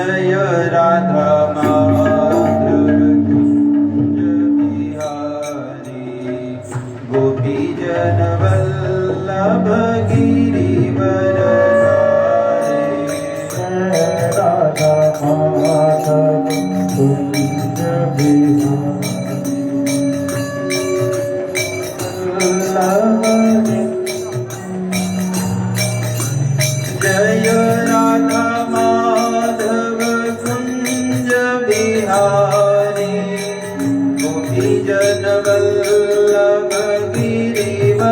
जय राधा माधव कुंज बिहारी गोपी जन वल्लभ गिरिवरधारी जय राधा माधव कुंज बिहारी जय राधा माधव कुंज बिहारी गोपी जन वल्लभ गिरिवरधारी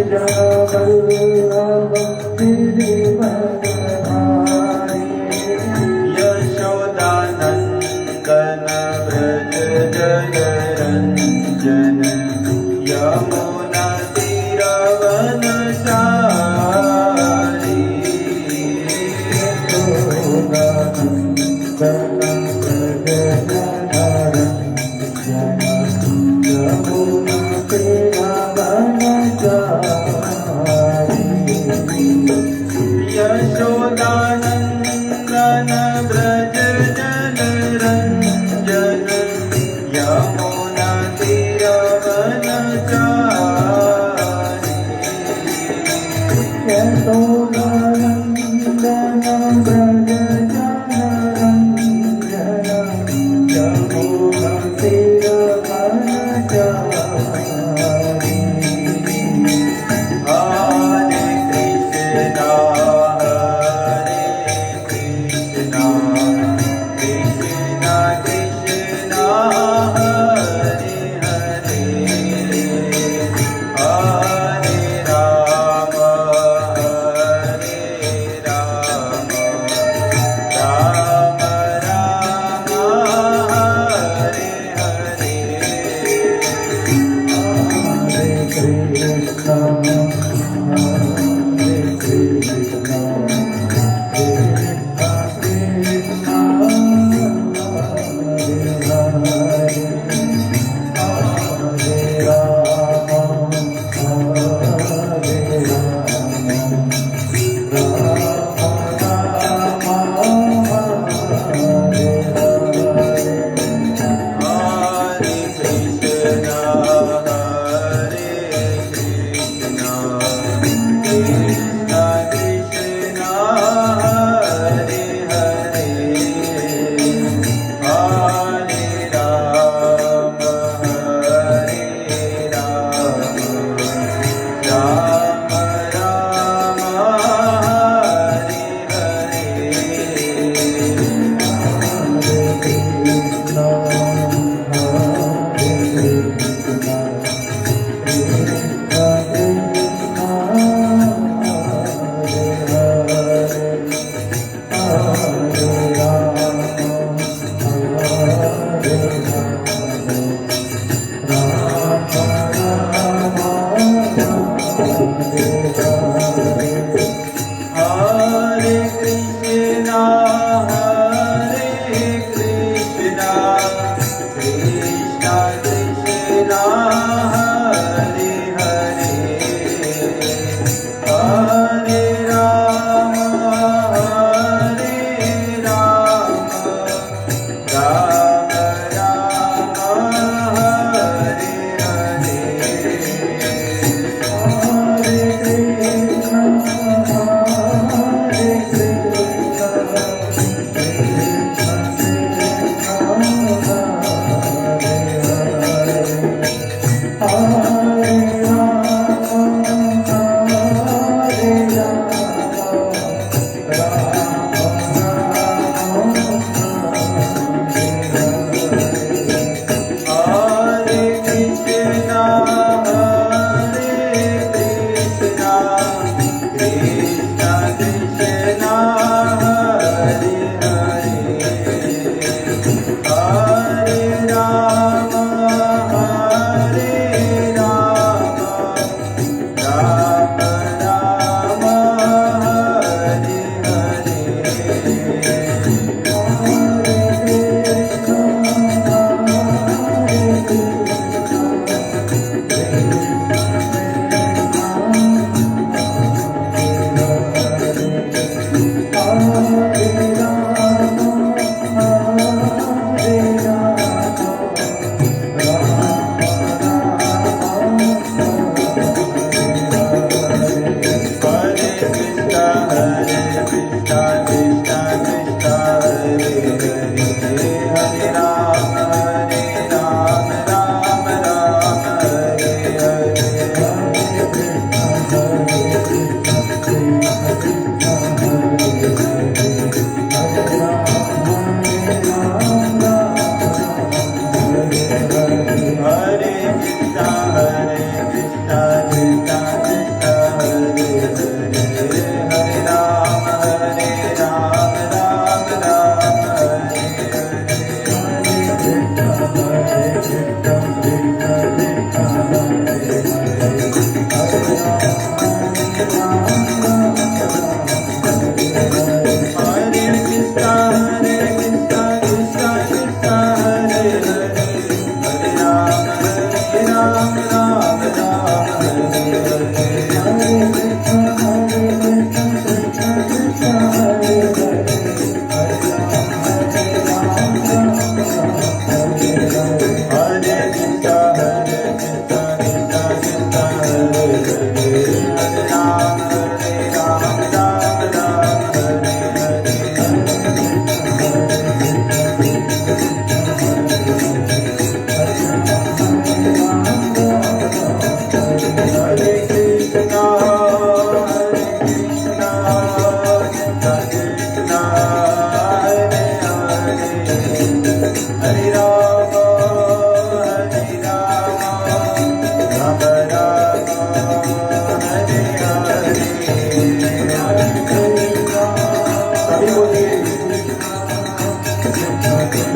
जय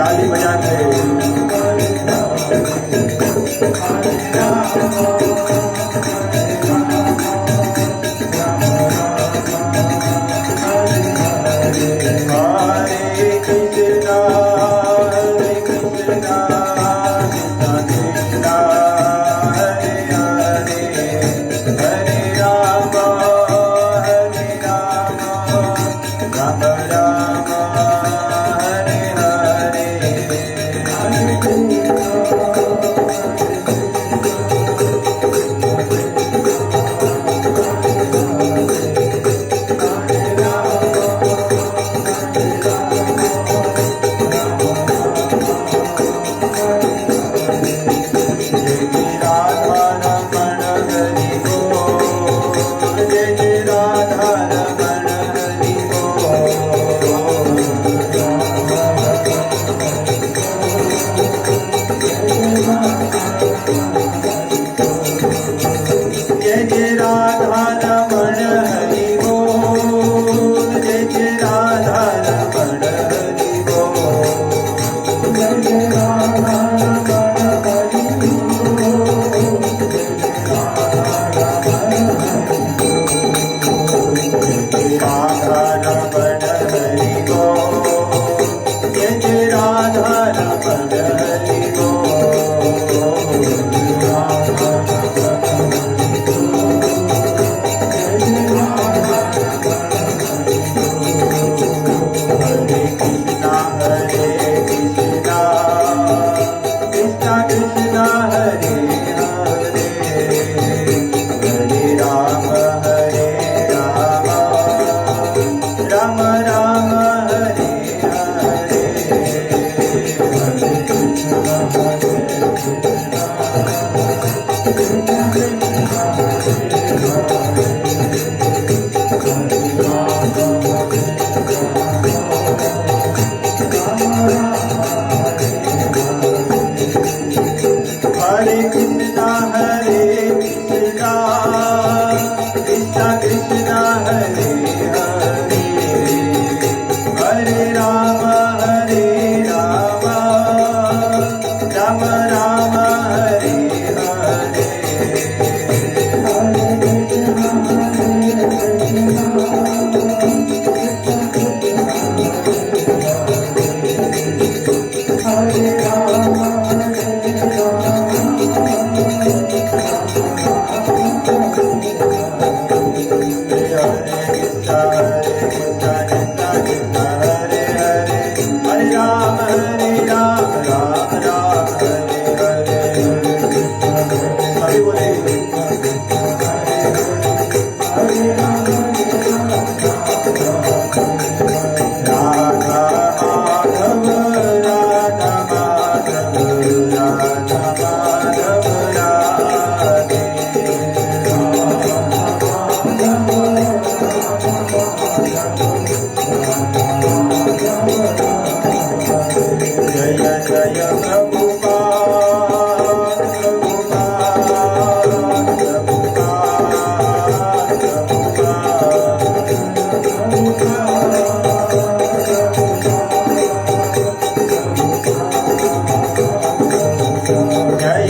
ताली बजाते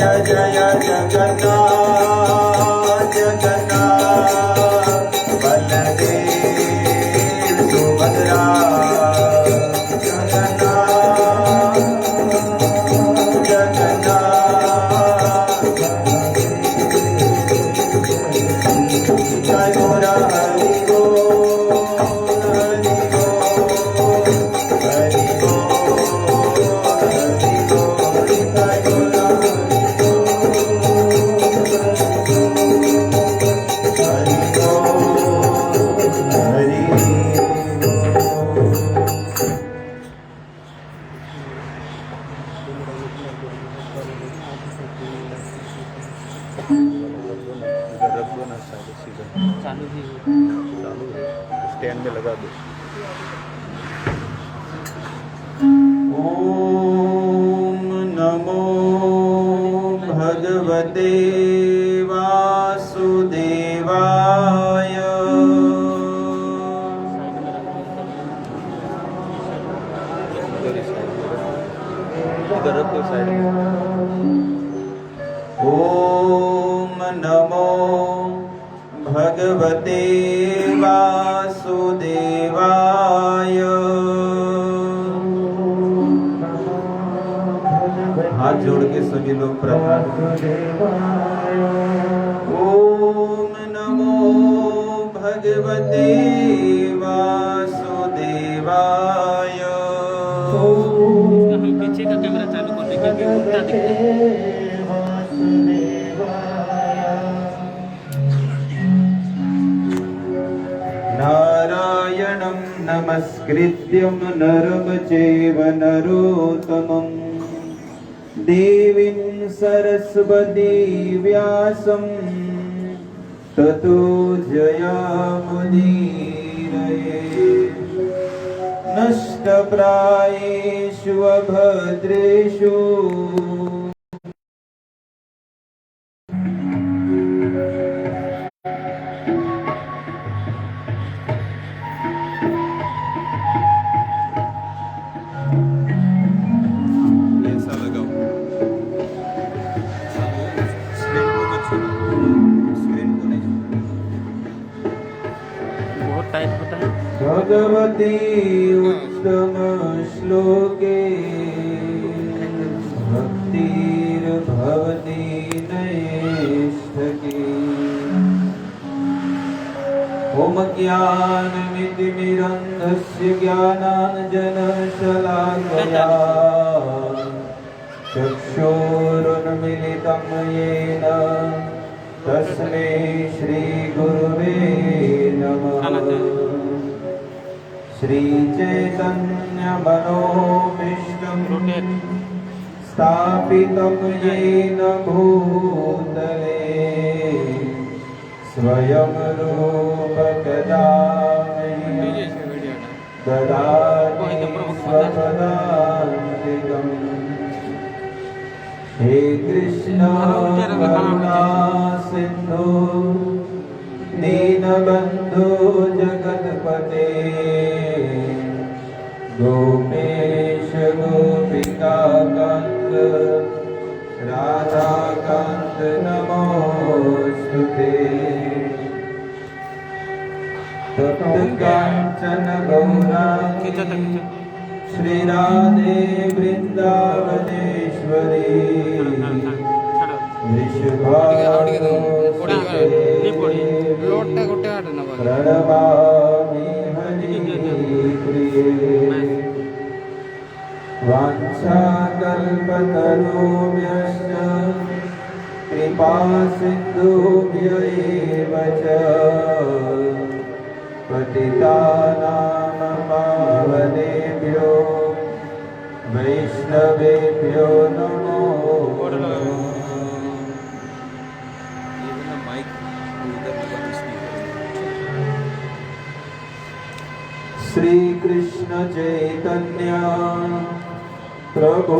जय जगन्नाथ जगन्नाथ बलदेव सुभद्रा जगन्नाथ जगन्नाथ जय गोरा हरि बोल हरि बोल हरि बोल हरि बोल जय गोरा हरि बोल हरि चालू ही चालू है स्टैंड में लगा दो ॐ नमो भगवते वासुदेवाय इधर रख दो साइड में ॐ नमो भगवते वासुदेवाय हाथ जोड़ के सभी लोग प्रार्थना ओम नमो भगवते वासुदेवाय हम पीछे का कैमरा चालू कर देंगे क्योंकि उल्टा दिखता है। नारायणं नमस्कृत्यं नरं चैव नरोत्तमम् देवीं सरस्वती व्यासं ततो जयामुदीरये नष्टप्रायेषु अभद्रेषु ऐसा लगाओ स्क्रीन को नहीं बहुत टाइट होता है। भगवती उत्तम श्लोके भक्तिर्भवति नैष्ठकी ॐ ज्ञानमितिमिरन्धस्य ज्ञानाञ्जनशलाकया चक्षुरुन्मिलितं येन तस्मै श्रीगुरुवे नमः श्रीचैतन्यमनोभीष्टं स्थापितं येन भूतले स्वयं रूप कदा ददाति स्वपदान्तिकम् हे कृष्ण करुणा सिन्धु दीनबन्धु जगत्पते गोपेश गोपिकाकान्त राधाकान्त नमोऽस्तुते तप्तकाञ्चन गौराङ्गी श्री राधे वृंदावनेश्वरी प्रणमामि हरिप्रिये वाञ्छाकल्पतरुभ्यश्च कृपा सिन्धुभ्य एव च पतितानां पावनेभ्यो वैष्णवेभ्यो नमो ये ना माइक इधर लगा श्री कृष्ण चैतन्य प्रभु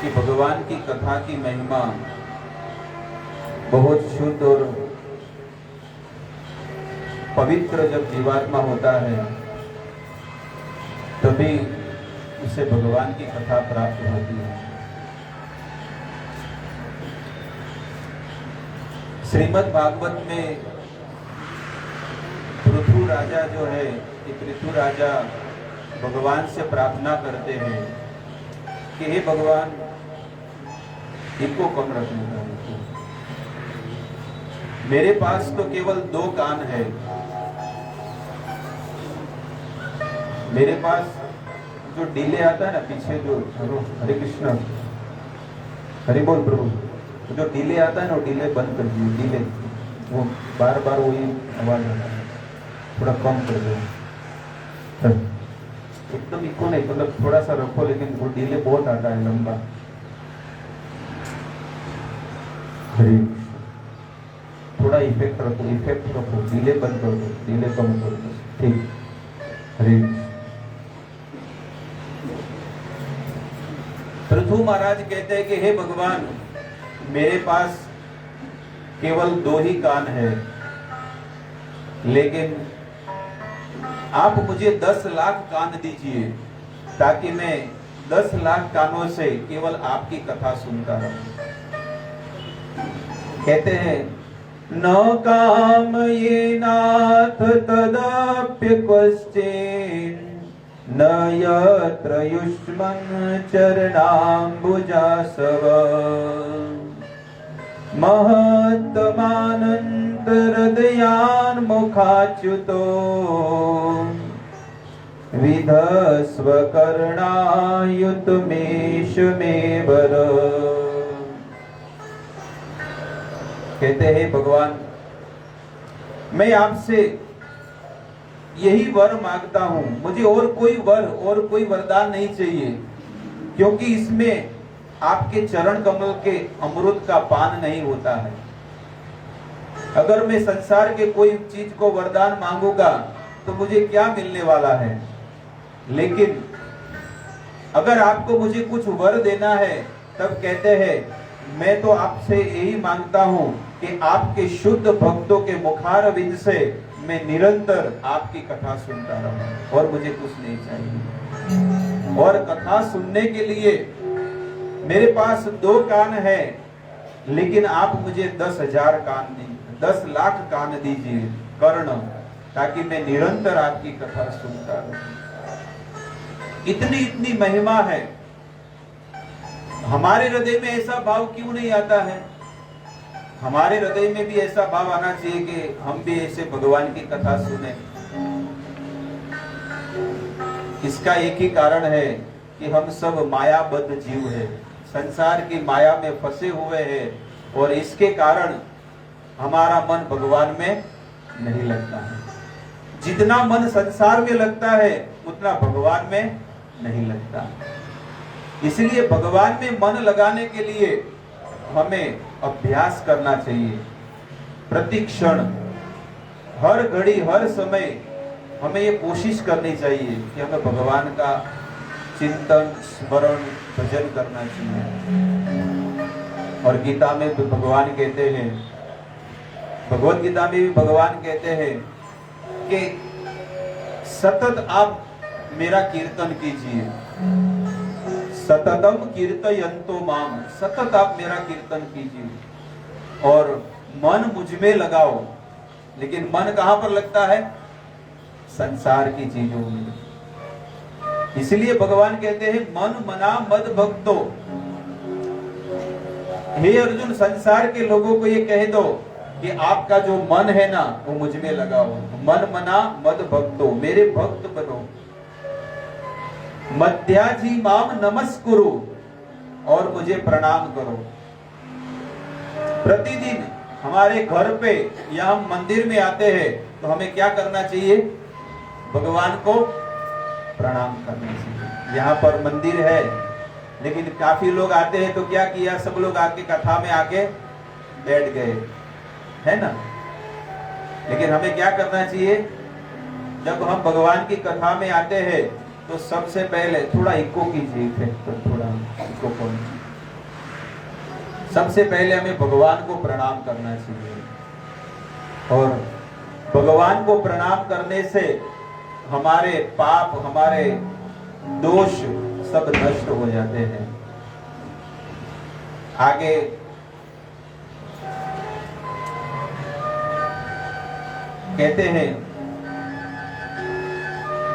कि भगवान की कथा की महिमा बहुत शुद्ध और पवित्र जब जीवात्मा होता है तभी उसे भगवान की कथा प्राप्त होती है। श्रीमद् भागवत में पृथु राजा जो है, ये पृथु राजा भगवान से प्रार्थना करते हैं कि हे भगवान, इनको कम रखने का, मेरे पास तो केवल 2 कान है, मेरे पास जो डीले आता है ना पीछे, जो हरे कृष्ण हरि बोल प्रभु, जो डीले आता है ना वो डीले बंद कर दिए, डीले वो बार बार वही आवाज आता है, थोड़ा कम कर दो, एकदम इको नहीं, मतलब थोड़ा सा रखो, लेकिन वो डीले बहुत आता है लंबा। हरे थोड़ा इफेक्ट रखो, डीले बंद कर दो, डीले कम कर दो, ठीक। हरे पृथु महाराज कहते हैं कि हे भगवान, मेरे पास केवल 2 ही कान है, लेकिन आप मुझे 10 लाख कान दीजिए ताकि मैं 10 लाख कानों से केवल आपकी कथा सुनता रहूं। कहते हैं न काम ये नाथ तदप्य क्वश्चिन् न यत्र युष्मन् चरणाम्बुजासव महत्तमानन्तहृदयान् मुखाच्युतो विधस्व कर्णायुतमेष मे वर। कहते हैं भगवान, मैं आपसे यही वर मांगता हूं, मुझे और कोई वर और कोई वरदान नहीं चाहिए, क्योंकि इसमें आपके चरण कमल के अमृत का पान नहीं होता है। अगर मैं संसार के कोई चीज को वरदान मांगूंगा तो मुझे क्या मिलने वाला है, लेकिन अगर आपको मुझे कुछ वर देना है तब कहते हैं मैं तो आपसे यही मांगता हूं कि आपके शुद्ध भक्तों के मुखारविंद से मैं निरंतर आपकी कथा सुनता रहूं, और मुझे कुछ नहीं चाहिए। और कथा सुनने के लिए मेरे पास 2 कान है, लेकिन आप मुझे 10,000 कान दीजिए, 10 लाख कान दीजिए कर्ण, ताकि मैं निरंतर आपकी कथा सुनता रहूं। इतनी महिमा है, हमारे हृदय में ऐसा भाव क्यों नहीं आता है? हमारे हृदय में भी ऐसा भाव आना चाहिए कि हम भी ऐसे भगवान की कथा सुने। इसका एक ही कारण है कि हम सब मायाबद्ध जीव हैं, संसार की माया में फंसे हुए हैं, और इसके कारण हमारा मन भगवान में नहीं लगता है। जितना मन संसार में लगता है उतना भगवान में नहीं लगता। इसलिए भगवान में मन लगाने के लिए हमें अभ्यास करना चाहिए। प्रति क्षण, हर घड़ी, हर समय हमें ये कोशिश करनी चाहिए कि हमें भगवान का चिंतन, स्मरण, भजन करना चाहिए। और गीता में भी भगवान कहते हैं, भगवत गीता में भी भगवान कहते हैं कि सतत आप मेरा कीर्तन कीजिए, सततम कीर्तयन्तो माम, सतत आप मेरा कीर्तन कीजिए और मन मुझ में लगाओ। लेकिन मन कहां पर लगता है? संसार की चीजों में। इसलिए भगवान कहते हैं मन मना मद भक्तो। हे अर्जुन, संसार के लोगों को ये कह दो कि आपका जो मन है ना वो मुझ में लगाओ। मन मना मद भक्तो, मेरे भक्त बनो। मध्याजी माम नमस्कुरु, और मुझे प्रणाम करो। प्रतिदिन हमारे घर पे या हम मंदिर में आते हैं तो हमें क्या करना चाहिए? भगवान को प्रणाम करना चाहिए। यहाँ पर मंदिर है, लेकिन काफी लोग आते हैं तो क्या किया, सब लोग आके कथा में आके बैठ गए, है ना। लेकिन हमें क्या करना चाहिए? जब हम भगवान की कथा में आते हैं तो सबसे पहले थोड़ा इको कीजिए, थोड़ा इको कौन, सबसे पहले हमें भगवान को प्रणाम करना चाहिए, और भगवान को प्रणाम करने से हमारे पाप, हमारे दोष सब नष्ट हो जाते हैं। आगे कहते हैं,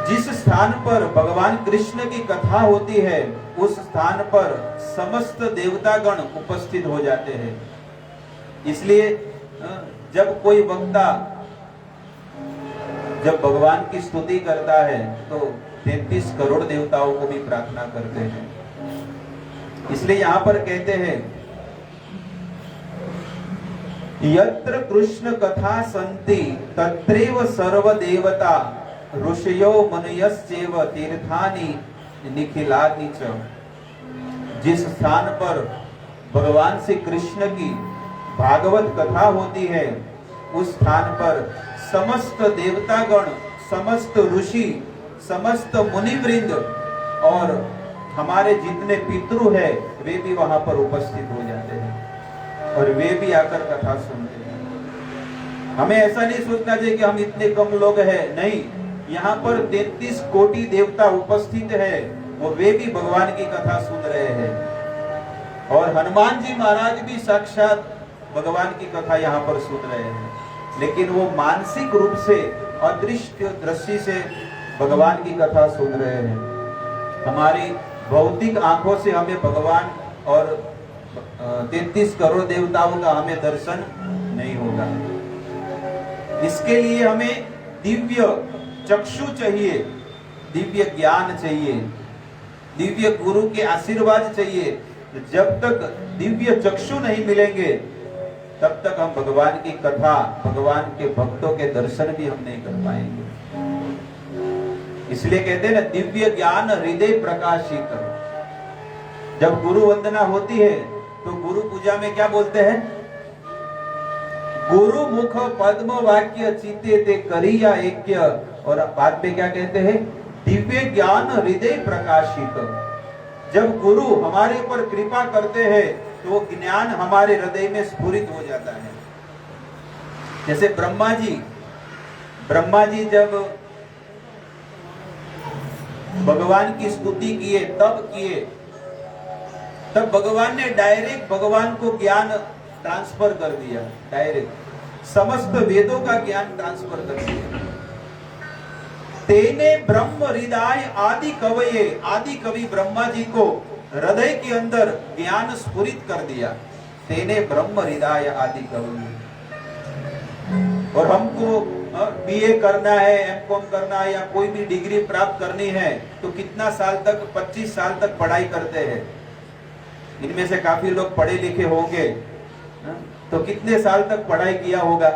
जिस स्थान पर भगवान कृष्ण की कथा होती है उस स्थान पर समस्त देवतागण उपस्थित हो जाते हैं। इसलिए जब कोई वक्ता जब भगवान की स्तुति करता है तो 33 करोड़ देवताओं को भी प्रार्थना करते हैं। इसलिए यहां पर कहते हैं, यत्र कृष्ण कथा संति तत्रैव सर्व देवता ऋषयो मुनयश्चैव तीर्थानि निखिलानि च। जिस स्थान पर भगवान श्री कृष्ण की भागवत कथा होती है उस स्थान पर समस्त देवतागण, समस्त ऋषि, समस्त मुनिवृंद और हमारे जितने पितृ है वे भी वहां पर उपस्थित हो जाते हैं और वे भी आकर कथा सुनते हैं। हमें ऐसा नहीं सोचना चाहिए कि हम इतने कम लोग हैं, नहीं, यहाँ पर 33 कोटि देवता उपस्थित है और वे भी भगवान की कथा सुन रहे हैं। और हनुमान जी महाराज भी साक्षात भगवान की कथा यहाँ पर सुन रहे हैं, लेकिन वो मानसिक रूप से, अदृश्य दृष्टि से भगवान की कथा सुन रहे हैं। हमारी भौतिक आंखों से हमें भगवान और 33 करोड़ देवताओं का हमें दर्शन नहीं होगा। इसके लिए हमें दिव्य चक्षु चाहिए, दिव्य ज्ञान चाहिए, दिव्य गुरु के आशीर्वाद चाहिए। जब तक दिव्य चक्षु नहीं मिलेंगे तब तक हम भगवान की कथा, भगवान के भक्तों के दर्शन भी हम नहीं कर पाएंगे। इसलिए कहते हैं ना, दिव्य ज्ञान हृदय प्रकाशित। जब गुरु वंदना होती है तो गुरु पूजा में क्या बोलते हैं? गुरु मुख पद्म वाक्य चित्ते ते करिया ऐक्य। और बाद में क्या कहते हैं? दिव्य ज्ञान हृदय प्रकाशित। जब गुरु हमारे ऊपर कृपा करते हैं तो ज्ञान हमारे हृदय में स्फुरित हो जाता है। जैसे ब्रह्मा जी जब भगवान की स्तुति किए, तब भगवान ने डायरेक्ट भगवान को ज्ञान ट्रांसफर कर दिया, डायरेक्ट समस्त वेदों का ज्ञान ट्रांसफर कर दिया। तेने ब्रह्म हृदय आदि कवये, आदि कवि ब्रह्मा जी को हृदय के अंदर ज्ञान स्फुरित कर दिया। तेने ब्रह्म हृदय आदि कवये। और हमको बीए करना है, एमकॉम करना है या कोई भी डिग्री प्राप्त करनी है तो कितना साल तक, 25 साल तक पढ़ाई करते हैं। इनमें से काफी लोग पढ़े लिखे होंगे, तो कितने साल तक पढ़ाई किया होगा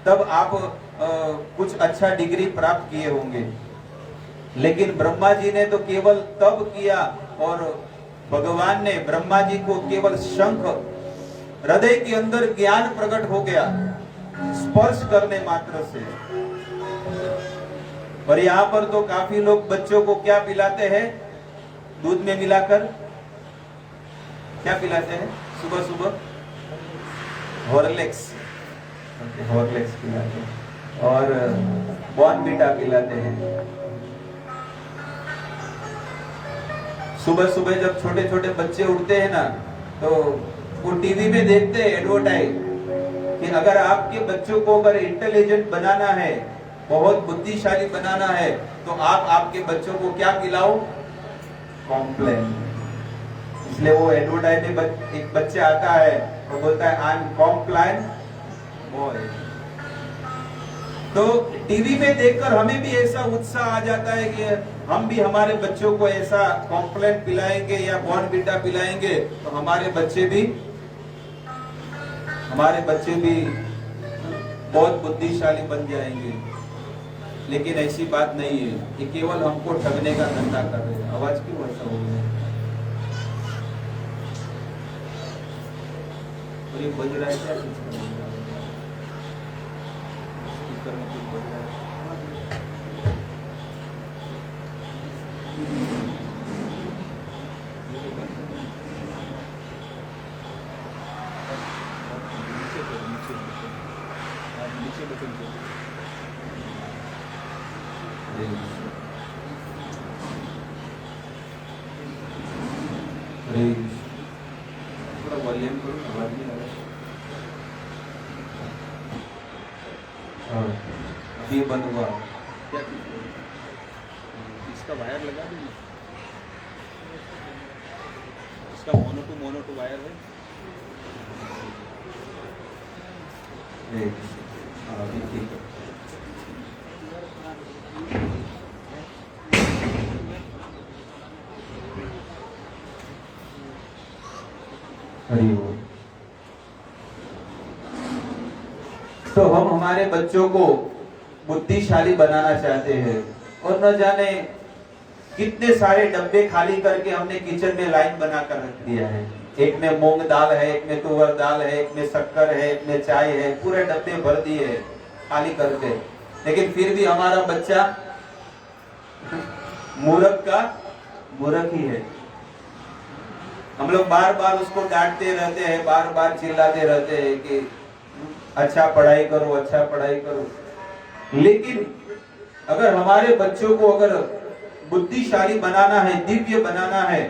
तब आप कुछ अच्छा डिग्री प्राप्त किए होंगे। लेकिन ब्रह्मा जी ने तो केवल तब किया और भगवान ने ब्रह्मा जी को केवल शंख, हृदय के अंदर ज्ञान प्रकट हो गया स्पर्श करने मात्र से। और यहाँ पर तो काफी लोग बच्चों को क्या पिलाते हैं? दूध में मिलाकर क्या पिलाते हैं? सुबह सुबह हॉर्लिक्स पिलाते हैं और बॉर्नविटा पिलाते हैं। सुबह सुबह जब छोटे छोटे बच्चे उठते हैं ना तो वो टीवी में देखते हैं एडवर्टाइज कि अगर आपके बच्चों को अगर इंटेलिजेंट बनाना है, बहुत बुद्धिशाली बनाना है, तो आप आपके बच्चों को क्या पिलाओ? कॉम्प्लेन। इसलिए वो एडवर्टाइज में एक बच्चा आता है और बोलता है आई एम कॉम्प्लाइन बॉय। तो टीवी में देखकर हमें भी ऐसा उत्साह आ जाता है कि हम भी हमारे बच्चों को ऐसा कॉम्प्लेन पिलाएंगे या बॉर्नविटा पिलाएंगे तो हमारे बच्चे भी बहुत बुद्धिशाली बन जाएंगे। लेकिन ऐसी बात नहीं है, ये केवल हमको ठगने का धंधा कर रहे हैं। आवाज क्यों ऐसा हो गया? और ये बज रहा है क्या? बटन को हरे कृष्ण, हरे कृष्ण। थोड़ा वॉल्यूम करो, आवाज नहीं आ रहा। हाँ, अभी बंद हुआ। क्या चीज़ है? इसका वायर लगा दीजिए, इसका मोनो टू वायर है। हरे कृष्ण, हाँ, अभी ठीक है। हरि बोल। तो हम हमारे बच्चों को बुद्धिशाली बनाना चाहते हैं और न जाने कितने सारे डब्बे खाली करके हमने किचन में लाइन बनाकर रख दिया है। एक में मूंग दाल है, एक में तुअर दाल है, एक में शक्कर है, एक में चाय है, पूरे डब्बे भर दिए है खाली करके। लेकिन फिर भी हमारा बच्चा मूर्ख का मूर्ख ही है। हम लोग बार बार उसको डांटते रहते हैं, बार बार चिल्लाते रहते हैं कि अच्छा पढ़ाई करो, अच्छा पढ़ाई करो। लेकिन अगर हमारे बच्चों को अगर बुद्धिशाली बनाना है, दिव्य बनाना है,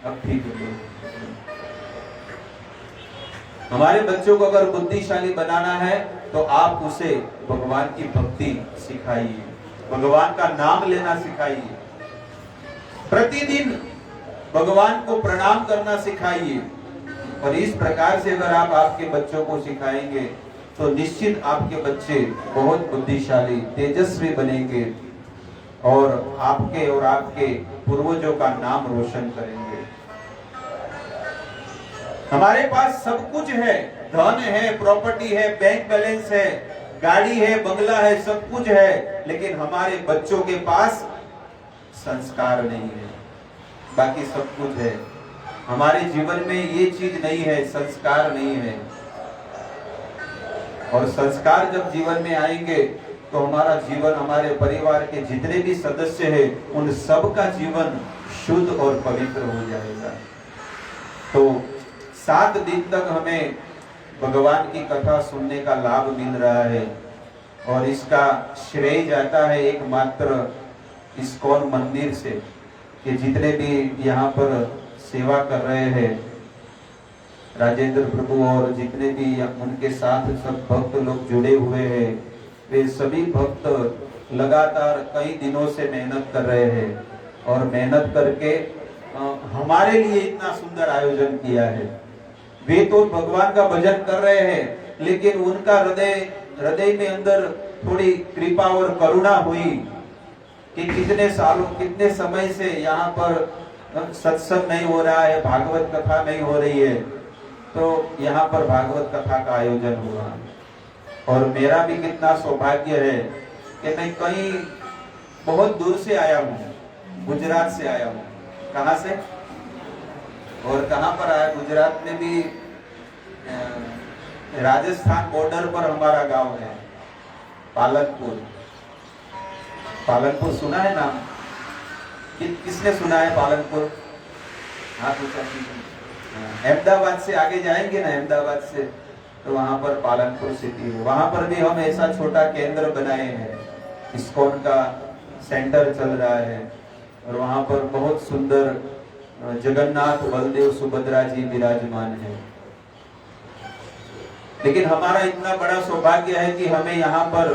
अब ठीक है, हमारे बच्चों को अगर बुद्धिशाली बनाना है तो आप उसे भगवान की भक्ति सिखाइए, भगवान का नाम लेना सिखाइए, प्रतिदिन भगवान को प्रणाम करना सिखाइए। और इस प्रकार से अगर आप आपके बच्चों को सिखाएंगे तो निश्चित आपके बच्चे बहुत बुद्धिशाली, तेजस्वी बनेंगे और आपके पूर्वजों का नाम रोशन करेंगे। हमारे पास सब कुछ है, धन है, प्रॉपर्टी है, बैंक बैलेंस है, गाड़ी है, बंगला है, सब कुछ है, लेकिन हमारे बच्चों के पास संस्कार नहीं है। बाकी सब कुछ है, हमारे जीवन में ये चीज नहीं है, संस्कार नहीं है। और संस्कार जब जीवन में आएंगे तो हमारा जीवन, हमारे परिवार के जितने भी सदस्य हैं, उन सब का जीवन शुद्ध और पवित्र हो जाएगा। तो 7 दिन तक हमें भगवान की कथा सुनने का लाभ मिल रहा है और इसका श्रेय जाता है एकमात्र इस्कॉन मंदिर से, कि जितने भी यहाँ पर सेवा कर रहे हैं, राजेंद्र प्रभु और जितने भी उनके साथ सब भक्त लोग जुड़े हुए हैं, वे सभी भक्त लगातार कई दिनों से मेहनत कर रहे हैं और मेहनत करके हमारे लिए इतना सुंदर आयोजन किया है। वे तो भगवान का भजन कर रहे हैं, लेकिन उनका हृदय में अंदर थोड़ी कृपा और करुणा हुई कि कितने समय से यहाँ पर सत्संग नहीं हो रहा है, भागवत कथा नहीं हो रही है, तो यहाँ पर भागवत कथा का आयोजन हुआ। और मेरा भी कितना सौभाग्य है कि मैं कहीं बहुत दूर से आया हूँ, गुजरात से आया हूँ। कहाँ से और कहाँ पर आया? गुजरात में भी राजस्थान बॉर्डर पर हमारा गांव है पालनपुर। पालनपुर सुना है नाम? किसने सुना है पालनपुर? हाँ, अहमदाबाद से आगे जाएंगे ना, अहमदाबाद से तो वहां पर पालनपुर सिटी है। वहां पर भी हम ऐसा छोटा केंद्र बनाए हैं, इस्कॉन का सेंटर चल रहा है और वहां पर बहुत सुंदर जगन्नाथ बलदेव सुभद्रा जी विराजमान है। लेकिन हमारा इतना बड़ा सौभाग्य है कि हमें यहाँ पर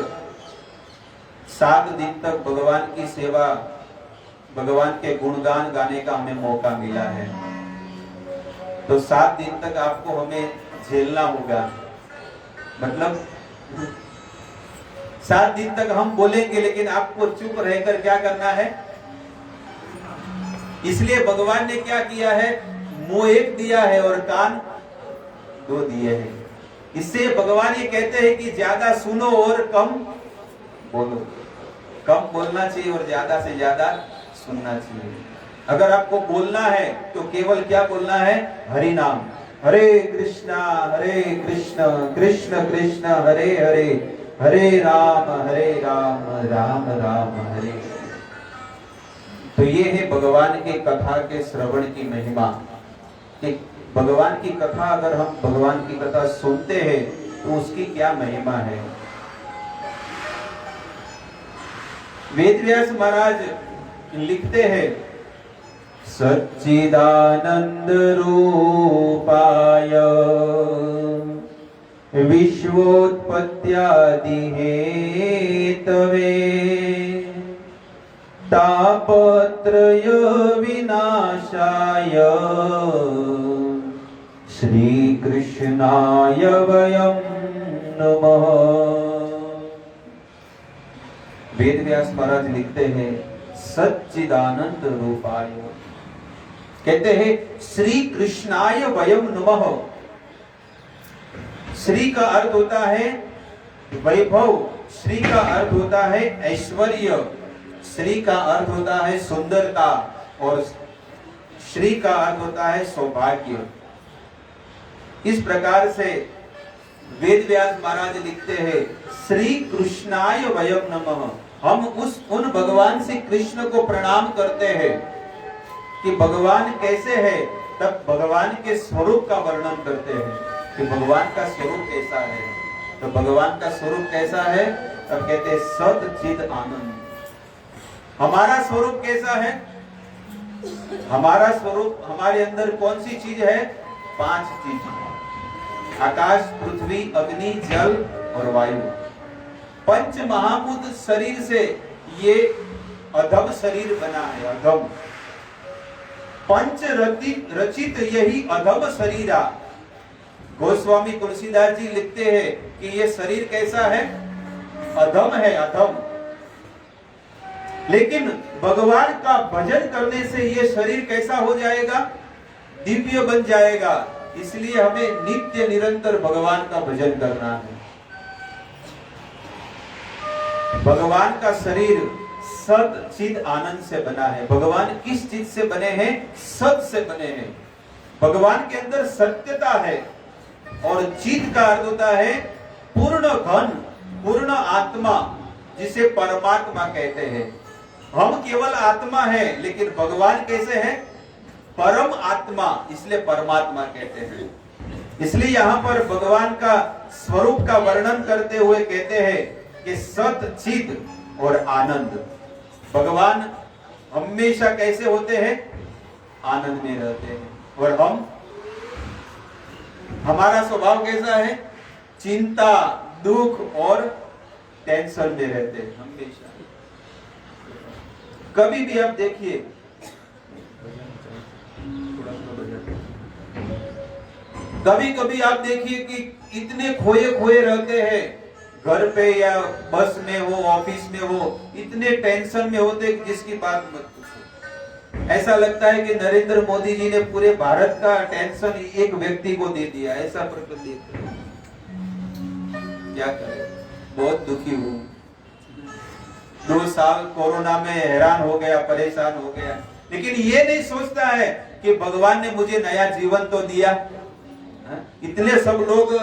7 दिन तक भगवान की सेवा, भगवान के गुणगान गाने का हमें मौका मिला है। तो 7 दिन तक आपको हमें झेलना होगा, मतलब 7 दिन तक हम बोलेंगे लेकिन आपको चुप रहकर क्या करना है। इसलिए भगवान ने क्या किया है, मुंह एक दिया है और कान 2 दिए हैं। इससे भगवान ये कहते हैं कि ज्यादा सुनो और कम बोलो। कम बोलना चाहिए और ज्यादा से ज्यादा सुनना चाहिए। अगर आपको बोलना है तो केवल क्या बोलना है? हरि नाम। हरे कृष्णा कृष्ण कृष्ण हरे हरे, हरे राम राम राम हरे। तो ये है भगवान के कथा के श्रवण की महिमा। कि भगवान की कथा, अगर हम भगवान की कथा सुनते हैं तो उसकी क्या महिमा है। वेदव्यास महाराज लिखते हैं, सच्चिदानंद रूपाय विश्वोत्पत्त्यादि हेतवे तापत्रय विनाशाय श्री कृष्णाय वयं नमः। वेदव्यास महाराज लिखते हैं, सच्चिदानंद रूपाय, कहते हैं श्री कृष्णाय वयं नमः। श्री का अर्थ होता है वैभव, श्री का अर्थ होता है ऐश्वर्य, श्री का अर्थ होता है सुंदरता और श्री का अर्थ होता है सौभाग्य। इस प्रकार से वेदव्यास महाराज लिखते हैं, श्री कृष्णाय वयं नमः। हम उन भगवान श्री कृष्ण को प्रणाम करते हैं कि भगवान कैसे है, तब भगवान के स्वरूप का वर्णन करते हैं कि भगवान का स्वरूप कैसा है। तो भगवान का स्वरूप कैसा है, तब कहते हैं सत चिद आनंद। हमारा स्वरूप कैसा है? हमारा स्वरूप, हमारे अंदर कौन सी चीज है? 5 चीज, आकाश, पृथ्वी, अग्नि, जल और वायु। पंच महाभूत शरीर से ये अधम शरीर बना है, अधम। पंच रचित यही अधम शरीरा। गोस्वामी तुलसीदास जी लिखते हैं कि ये शरीर कैसा है? अधम है, अधम। लेकिन भगवान का भजन करने से ये शरीर कैसा हो जाएगा? दिव्य बन जाएगा। इसलिए हमें नित्य निरंतर भगवान का भजन करना है। भगवान का शरीर सत चिद आनंद से बना है। भगवान किस चीज से बने हैं? सत से बने हैं। भगवान के अंदर सत्यता है और चिद का अर्थ होता है पूर्ण घन, पूर्ण आत्मा, जिसे परमात्मा कहते हैं। हम केवल आत्मा है, लेकिन भगवान कैसे है? परम आत्मा, इसलिए परमात्मा कहते हैं। इसलिए यहाँ पर भगवान का स्वरूप का वर्णन करते हुए कहते हैं कि सत चिद और आनंद। भगवान हमेशा कैसे होते हैं? आनंद में रहते हैं। और हमारा स्वभाव कैसा है? चिंता, दुख और टेंशन में रहते हैं हमेशा। कभी भी आप देखिए, कभी कभी आप देखिए कि इतने खोए खोए रहते हैं, घर पे या बस में हो, ऑफिस में हो, इतने टेंशन में होते कि जिसकी बात मत पूछो। ऐसा लगता है कि नरेंद्र मोदी जी ने पूरे भारत का टेंशन एक व्यक्ति को दे दिया, ऐसा प्रतीत है। क्या करें, बहुत दुखी हूँ। 2 साल कोरोना में हैरान हो गया, परेशान हो गया, लेकिन ये नहीं सोचता है कि भगवान ने मुझे नया जीवन तो दिया। इतने सब लोग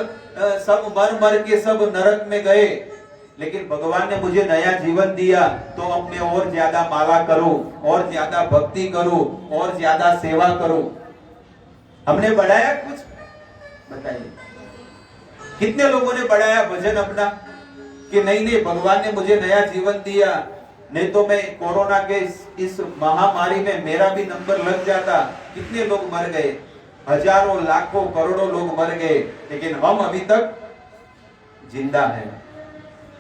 सब मर के सब नरक में गए, लेकिन भगवान ने मुझे नया जीवन दिया, तो अब मैं और ज्यादा माला करूं, और ज्यादा भक्ति करूं, और ज्यादा सेवा करूं। हमने बढ़ाया कुछ? बताइए, कितने लोगों ने बढ़ाया भजन अपना कि नहीं, भगवान ने मुझे नया जीवन दिया, नहीं तो मैं कोरोना के इस महामारी में मेरा भी नंबर लग जाता। कितने लोग मर गए, हजारों, लाखों, करोड़ों लोग मर गए, लेकिन हम अभी तक जिंदा हैं।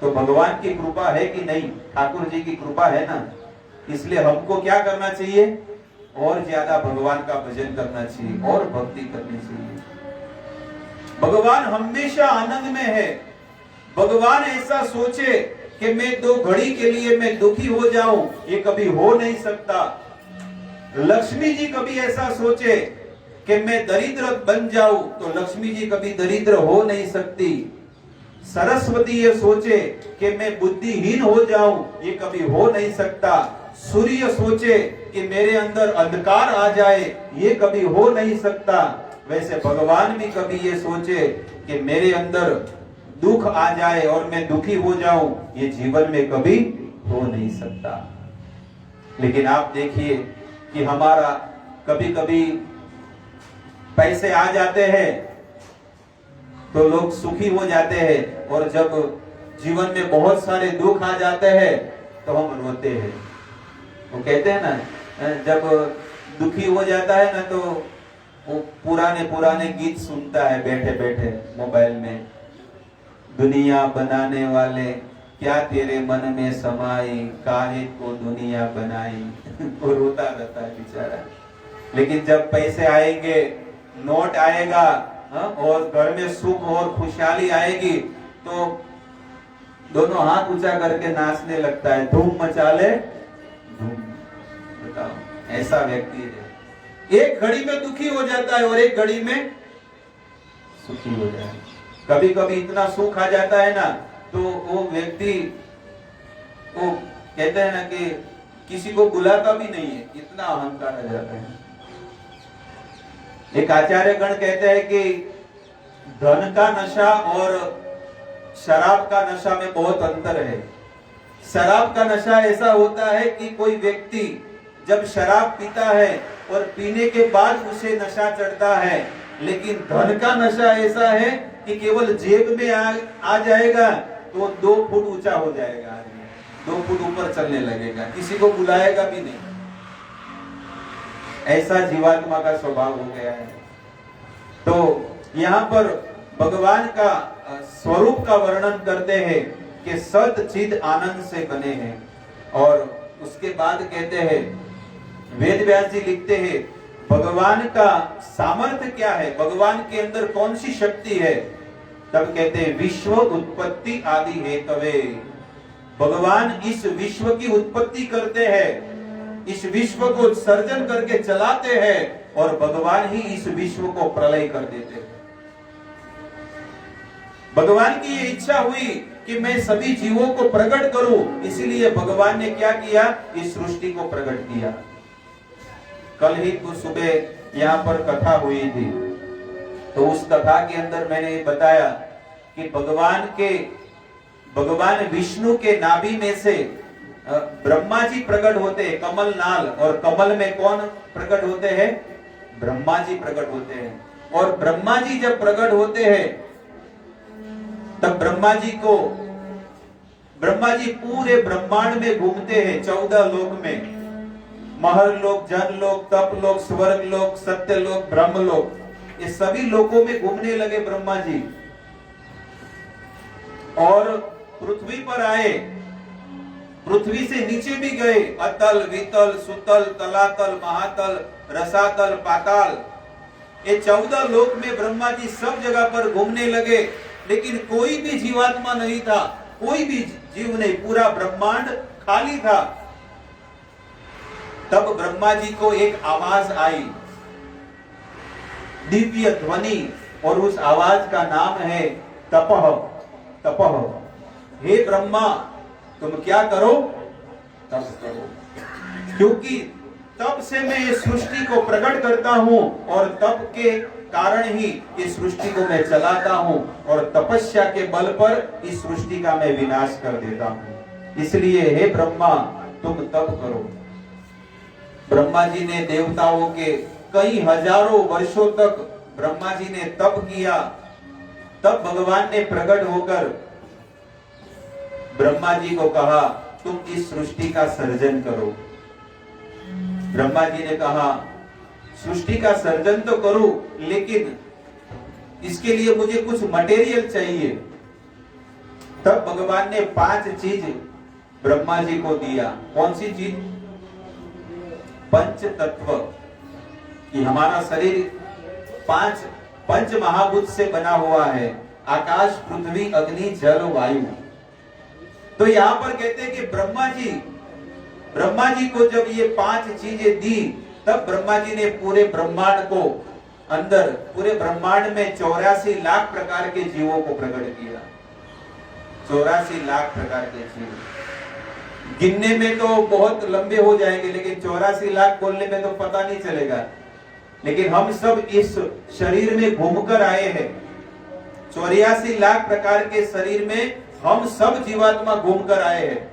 तो भगवान की कृपा है कि नहीं? ठाकुर जी की कृपा है ना। इसलिए हमको क्या करना चाहिए? और ज्यादा भगवान का भजन करना चाहिए और भक्ति करनी चाहिए। भगवान हमेशा आनंद में है। भगवान ऐसा सोचे कि मैं 2 घड़ी के लिए मैं दुखी हो जाऊं, ये कभी हो नहीं सकता। लक्ष्मी जी कभी ऐसा सोचे कि मैं दरिद्र बन जाऊं, तो लक्ष्मी जी कभी दरिद्र हो नहीं सकती। सरस्वती ये सोचे कि मैं बुद्धिहीन हो जाऊं, ये कभी हो नहीं सकता। सूर्य सोचे कि मेरे अंदर अंधकार आ जाए, ये कभी हो नहीं सकता। वैसे भगवान भी कभी ये सोचे कि मेरे अंदर दुख आ जाए और मैं दुखी हो जाऊं, ये जीवन में कभी हो नहीं सकता। लेकिन आप देखिए कि हमारा कभी कभी पैसे आ जाते हैं तो लोग सुखी हो जाते हैं, और जब जीवन में बहुत सारे दुख आ जाते हैं तो हम रोते हैं। वो कहते हैं ना, जब दुखी हो जाता है ना तो वो पुराने पुराने गीत सुनता है बैठे बैठे मोबाइल में। दुनिया बनाने वाले क्या तेरे मन में समाई, काहे को दुनिया बनाई। वो रोता रहता है बेचारा। लेकिन जब पैसे आएंगे, नोट आएगा, और घर में सुख और खुशहाली आएगी तो दोनों हाथ ऊंचा करके नाचने लगता है, धूम मचा ले धूम। बताओ, ऐसा व्यक्ति है। एक घड़ी में दुखी हो जाता है और एक घड़ी में सुखी हो जाता है। कभी कभी इतना सुख आ जाता है ना तो वो व्यक्ति, वो कहते हैं ना कि किसी को बुलाता भी नहीं है, इतना अहंकार आ जाता है। एक आचार्य गण कहते हैं कि धन का नशा और शराब का नशा में बहुत अंतर है। शराब का नशा ऐसा होता है कि कोई व्यक्ति जब शराब पीता है और पीने के बाद उसे नशा चढ़ता है, लेकिन धन का नशा ऐसा है कि केवल जेब में आ जाएगा तो 2 फुट ऊंचा हो जाएगा आदमी, 2 फुट ऊपर चलने लगेगा, किसी को बुलाएगा भी नहीं। ऐसा जीवात्मा का स्वभाव हो गया है। तो यहाँ पर भगवान का स्वरूप का वर्णन करते हैं कि सत चिद आनंद से बने हैं। और उसके बाद कहते हैं, वेद व्यास जी लिखते हैं, भगवान का सामर्थ्य क्या है, भगवान के अंदर कौन सी शक्ति है। तब कहते हैं, विश्व उत्पत्ति आदि हेतवे। भगवान इस विश्व की उत्पत्ति करते हैं, इस विश्व को सर्जन करके चलाते हैं, और भगवान ही इस विश्व को प्रलय कर देते हैं। भगवान की ये इच्छा हुई कि मैं सभी जीवों को प्रकट करूं, इसीलिए भगवान ने क्या किया, इस सृष्टि को प्रकट किया। कल ही तो सुबह यहाँ पर कथा हुई थी, तो उस कथा के अंदर मैंने बताया कि भगवान विष्णु के नाभि में से ब्रह्मा जी प्रकट होते हैं, कमल नाल, और कमल में कौन प्रकट होते हैं, ब्रह्मा जी प्रकट होते हैं। और ब्रह्मा जी जब प्रकट होते हैं तब ब्रह्मा जी पूरे ब्रह्मांड में घूमते हैं, 14 लोक में, महर लोक, जन लोक, तप लोक, स्वर्ग लोक, सत्य लोक, ब्रह्म लोक, ये सभी लोकों में घूमने लगे ब्रह्मा जी। और पृथ्वी पर आए, पृथ्वी से नीचे भी गए, अतल, वितल, सुतल, तलातल, महातल, रसातल, पाताल, ये 14 लोक में ब्रह्मा जी सब जगह पर घूमने लगे, लेकिन कोई भी जीवात्मा नहीं था, कोई भी जीव नहीं, पूरा ब्रह्मांड खाली था। तब ब्रह्मा जी को एक आवाज आई, दिव्य ध्वनि, और उस आवाज का नाम है तपह। तपह, हे ब्रह्मा तुम क्या करो, तप करो, क्योंकि तप से मैं इस सृष्टि को प्रकट करता हूं, और तप के कारण ही इस सृष्टि को मैं चलाता हूं, और तपस्या के बल पर इस सृष्टि का मैं विनाश कर देता हूं। इसलिए हे ब्रह्मा तुम तप करो। ब्रह्मा जी ने देवताओं के कई हजारों वर्षों तक ब्रह्मा जी ने तप किया। तब भगवान ने प्रकट होकर ब्रह्मा जी को कहा, तुम इस सृष्टि का सर्जन करो। ब्रह्मा जी ने कहा, सृष्टि का सर्जन तो करूं, लेकिन इसके लिए मुझे कुछ मटेरियल चाहिए। तब भगवान ने 5 चीज ब्रह्मा जी को दिया। कौन सी चीज? पंच तत्व। कि हमारा शरीर 5 पंच महाभूत से बना हुआ है, आकाश, पृथ्वी, अग्नि, जल, वायु। तो यहां पर कहते हैं कि ब्रह्मा जी को जब ये 5 चीजें दी, तब ब्रह्मा जी ने पूरे ब्रह्मांड को अंदर, पूरे ब्रह्मांड में 84 लाख प्रकार के जीवों को प्रकट किया। 84 लाख प्रकार के जीव, गिनने में तो बहुत लंबे हो जाएंगे, लेकिन 84 लाख बोलने में तो पता नहीं चलेगा। लेकिन हम सब इस शरीर में घूमकर आए हैं। 84 लाख प्रकार के शरीर में हम सब जीवात्मा घूमकर आए हैं,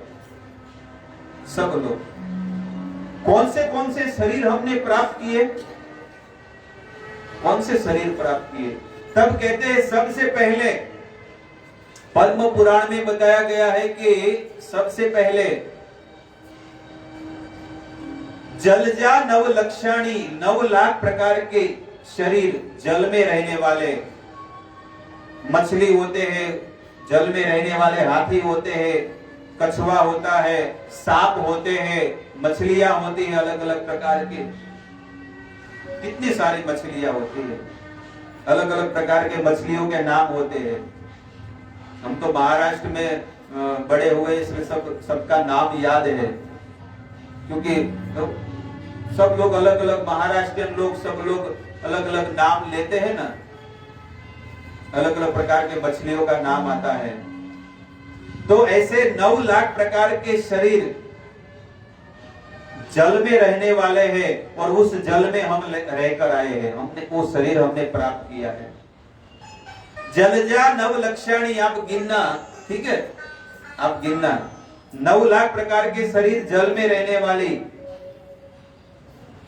सब लोग। कौन से शरीर हमने प्राप्त किए, कौन से शरीर प्राप्त किए? तब कहते हैं सबसे पहले, पद्म पुराण में बताया गया है कि सबसे पहले जलजा नव लक्षणी, 9 लाख प्रकार के शरीर जल में रहने वाले मछली होते हैं, जल में रहने वाले हाथी होते हैं, कछुआ होता है, सांप होते हैं, मछलियां होती हैं अलग अलग प्रकार की, कितनी सारी मछलियां होती है, अलग अलग प्रकार के मछलियों के नाम होते हैं। हम तो महाराष्ट्र में बड़े हुए, इसलिए सबका नाम याद है, क्योंकि सब लोग अलग अलग, महाराष्ट्रियन लोग सब लोग अलग अलग नाम लेते हैं ना, अलग अलग प्रकार के मछलियों का नाम आता है। तो ऐसे 9 लाख प्रकार के शरीर जल में रहने वाले हैं, और उस जल में हम रहकर आए हैं, हमने वो शरीर हमने प्राप्त किया है। जलजा नव लक्षणी, आप गिनना, ठीक है, आप गिनना, 9 लाख प्रकार के शरीर जल में रहने वाली,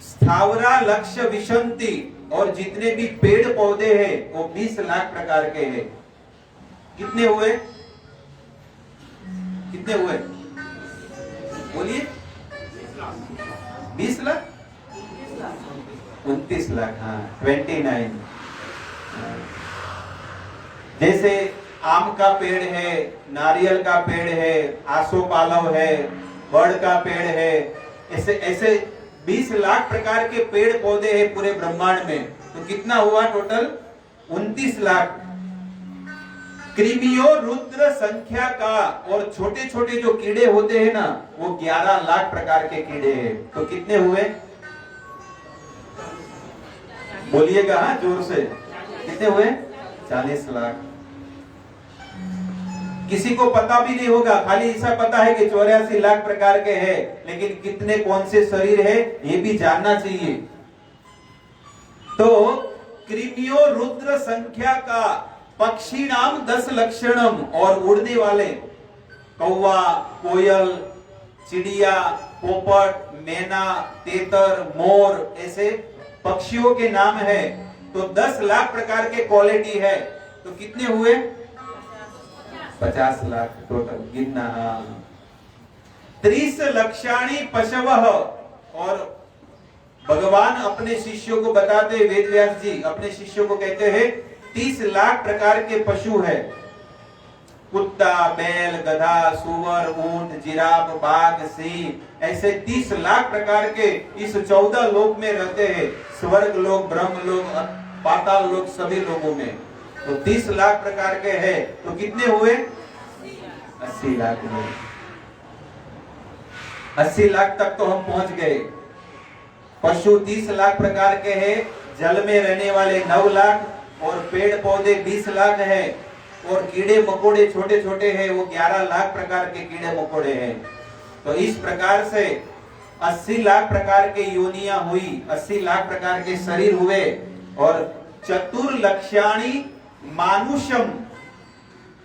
स्थावरा लक्ष्य विशंति, और जितने भी पेड़ पौधे हैं वो 20 लाख प्रकार के हैं। कितने हुए? कितने हुए बोलिए? 20 लाख, 29 लाख, हाँ 29। जैसे आम का पेड़ है, नारियल का पेड़ है, आसोपालव है, बड़ का पेड़ है, ऐसे ऐसे 20 लाख प्रकार के पेड़ पौधे हैं पूरे ब्रह्मांड में। तो कितना हुआ टोटल? 29 लाख। कृमियों रुद्र संख्या का, और छोटे छोटे जो कीड़े होते हैं ना, वो 11 लाख प्रकार के कीड़े हैं। तो कितने हुए बोलिएगा, हाँ जोर से, कितने हुए? 40 लाख। किसी को पता भी नहीं होगा, खाली ऐसा पता है कि 84 लाख प्रकार के हैं, लेकिन कितने कौन से शरीर है ये भी जानना चाहिए। तो कृमियों रुद्र संख्या का, पक्षी नाम 10 लक्षणम, और उड़ने वाले कौवा, कोयल, चिड़िया, पोपट, मैना, तेतर, मोर, ऐसे पक्षियों के नाम है। तो 10 लाख प्रकार के क्वालिटी है। तो कितने हुए? 50 लाख टोटल, गिनना। 30 लक्षाणी पशवः, और भगवान अपने शिष्यों को बताते, वेद व्यास जी अपने शिष्यों को कहते हैं 30 लाख प्रकार के पशु है। कुत्ता, बैल, गधा, सुअर, ऊंट, जिराफ, बाघ, सिंह, ऐसे 30 लाख प्रकार के इस 14 लोक में रहते हैं, स्वर्ग लोक, ब्रह्म लोक, पाताल लोक, सभी लोगों में। तो 30 लाख प्रकार के हैं। तो कितने हुए? 80 लाख हुए। 80 लाख तक तो हम पहुंच गए। पशु 30 लाख प्रकार के हैं, जल में रहने वाले 9 लाख, और पेड़ पौधे 20 लाख है, और कीड़े मकोड़े छोटे छोटे हैं, वो 11 लाख प्रकार के कीड़े मकोड़े हैं। तो इस प्रकार से 80 लाख प्रकार के योनियां हुई, 80 लाख प्रकार के शरीर हुए। और चतुर्लक्षाणी मानुषम,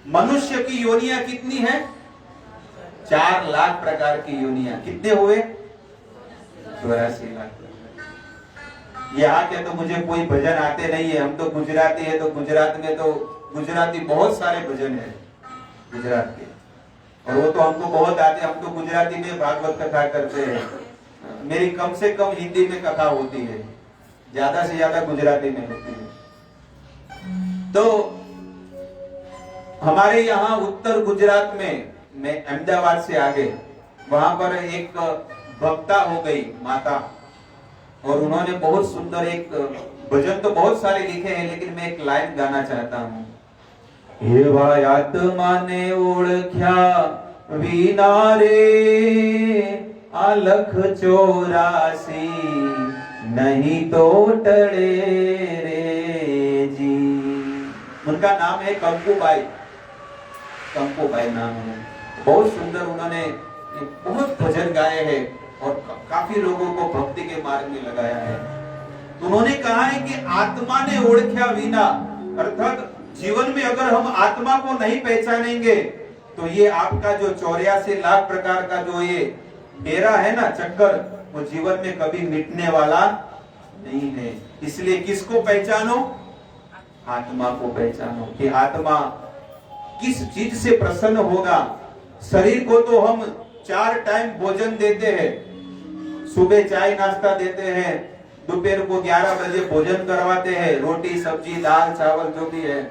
मनुष्य की योनियां कितनी है? 4 लाख प्रकार की योनियां। कितने हुए? 84 लाख। यहाँ के तो मुझे कोई भजन आते नहीं है, हम तो गुजराती है, तो गुजरात में तो गुजराती बहुत सारे भजन है गुजरात के, और वो तो हमको बहुत आते हैं। हम तो गुजराती में भागवत कथा करते हैं। मेरी कम से कम हिंदी में कथा होती है, ज्यादा से ज्यादा गुजराती में होती है। तो हमारे यहाँ उत्तर गुजरात में, मैं अहमदाबाद से आगे, वहां पर एक भक्ता हो गई माता, और उन्होंने बहुत सुंदर एक भजन तो बहुत सारे लिखे हैं, लेकिन मैं एक लाइन गाना चाहता हूँ। एवा आत्मा ने ओळख्या विना रे, आलख 84 नहीं तो टळे रे जी। उनका नाम है कंकूबाई, कंकूबाई नाम है। बहुत सुंदर उन्होंने बहुत भजन गाए हैं, और काफी लोगों को भक्ति के मार्ग में लगाया है। तो उन्होंने कहा है कि आत्मा ने ओळख्या विना, अर्थात जीवन में अगर हम आत्मा को नहीं पहचानेंगे, तो ये आपका जो 84 लाख प्रकार का जो ये डेरा है ना, चक्कर, वो जीवन में कभी मिटने वाला नहीं है। इसलिए किसको पहचानो? आत्मा को पहचानो, कि आत्मा किस चीज से प्रसन्न होगा। शरीर को तो हम 4 टाइम भोजन देते हैं, सुबह चाय नाश्ता देते हैं, दोपहर को 11 बजे भोजन करवाते हैं, रोटी सब्जी दाल चावल जो भी है।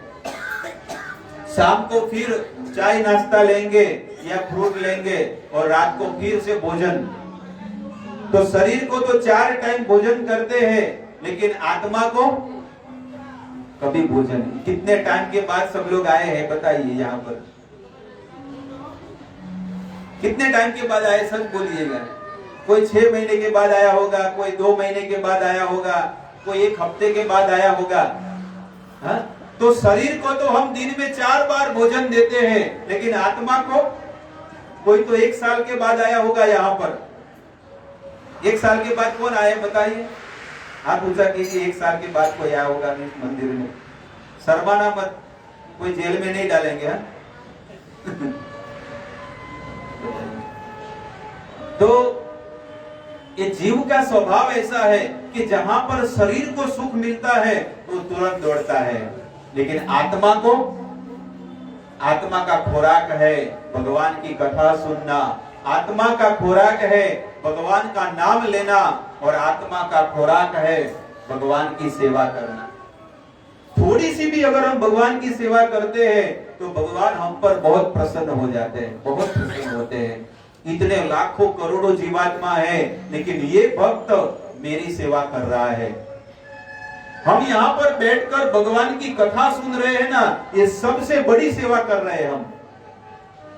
शाम को फिर चाय नाश्ता लेंगे या फ्रूट लेंगे और रात को फिर से भोजन। तो शरीर को तो 4 टाइम भोजन करते हैं, लेकिन आत्मा को कभी भोजन नहीं। कितने टाइम के बाद सब लोग आए हैं बताइए यहाँ पर? कितने टाइम के बाद आए, सच बोलिएगा। कोई 6 महीने के बाद आया होगा, कोई 2 महीने के बाद आया होगा, कोई 1 हफ्ते के बाद आया होगा। हा? तो शरीर को तो हम दिन में 4 बार भोजन देते हैं, लेकिन आत्मा को कोई तो 1 साल के बाद आया होगा यहाँ पर। 1 साल के बाद कौन आए बताइए? आप पूछा कीजिए 1 साल के बाद कोई आया होगा इस मंदिर में? शर्माना मत, कोई जेल में नहीं डालेंगे। हा? तो ये जीव का स्वभाव ऐसा है कि जहां पर शरीर को सुख मिलता है तो तुरंत दौड़ता है, लेकिन आत्मा को, आत्मा का खुराक है भगवान की कथा सुनना, आत्मा का खुराक है भगवान का नाम लेना, और आत्मा का खुराक है भगवान की सेवा करना। थोड़ी सी भी अगर हम भगवान की सेवा करते हैं तो भगवान हम पर बहुत प्रसन्न हो जाते हैं, बहुत प्रसन्न होते हैं। इतने लाखों करोड़ों जीवात्मा है, लेकिन ये भक्त मेरी सेवा कर रहा है। हम यहाँ पर बैठकर भगवान की कथा सुन रहे हैं ना, ये सबसे बड़ी सेवा कर रहे हैं। हम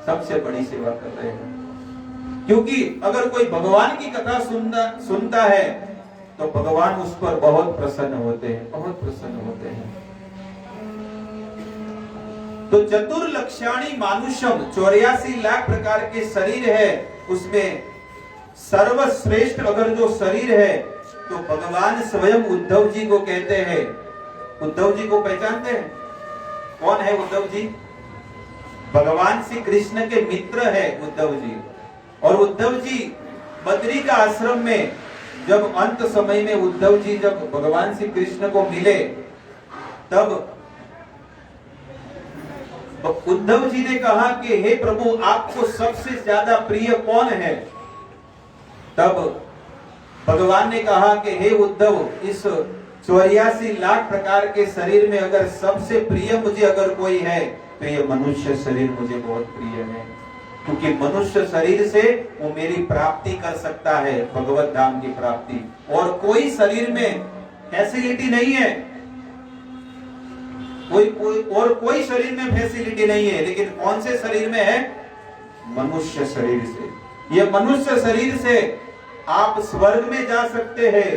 सबसे बड़ी सेवा कर रहे हैं, क्योंकि अगर कोई भगवान की कथा सुनता है तो भगवान उस पर बहुत प्रसन्न होते हैं, बहुत प्रसन्न होते हैं। तो चतुर्लक्षाणी मानुषम, 84 लाख प्रकार के शरीर है, उसमें सर्वश्रेष्ठ अगर जो शरीर है तो भगवान स्वयं उद्धव जी को कहते हैं। उद्धव जी को पहचानते हैं? कौन है उद्धव जी? भगवान श्री कृष्ण के मित्र है उद्धव जी। और उद्धव जी बद्री का आश्रम में जब अंत समय में उद्धव जी जब भगवान श्री कृष्ण को मिले, तब उद्धव जी ने कहा कि हे प्रभु, आपको सबसे ज्यादा प्रिय कौन है? तब भगवान ने कहा कि हे उद्धव, इस 84 लाख प्रकार के शरीर में अगर सबसे प्रिय मुझे अगर कोई है तो ये मनुष्य शरीर मुझे बहुत प्रिय है, क्योंकि मनुष्य शरीर से वो मेरी प्राप्ति कर सकता है, भगवत धाम की प्राप्ति। और कोई शरीर में फैसिलिटी नहीं है, कोई शरीर में फैसिलिटी नहीं है, लेकिन कौन से शरीर में है? मनुष्य शरीर से। ये मनुष्य शरीर से आप स्वर्ग में जा सकते हैं,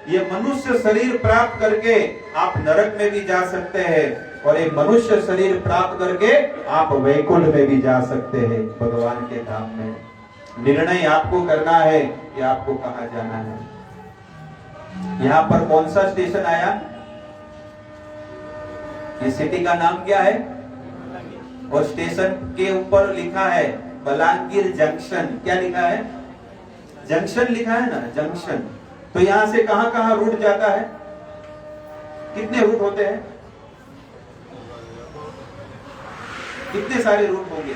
ये मनुष्य शरीर प्राप्त करके आप नरक में भी जा सकते हैं, और ये मनुष्य शरीर प्राप्त करके आप वैकुंठ में भी जा सकते हैं, भगवान के धाम में। निर्णय आपको करना है कि आपको कहां जाना है। यहाँ पर कौन सा स्टेशन आया? इस सिटी का नाम क्या है? और स्टेशन के ऊपर लिखा है बलांगीर जंक्शन। क्या लिखा है? जंक्शन लिखा है ना, जंक्शन। तो यहां से कहां कहां रूट जाता है? कितने रूट होते हैं? कितने सारे रूट होंगे?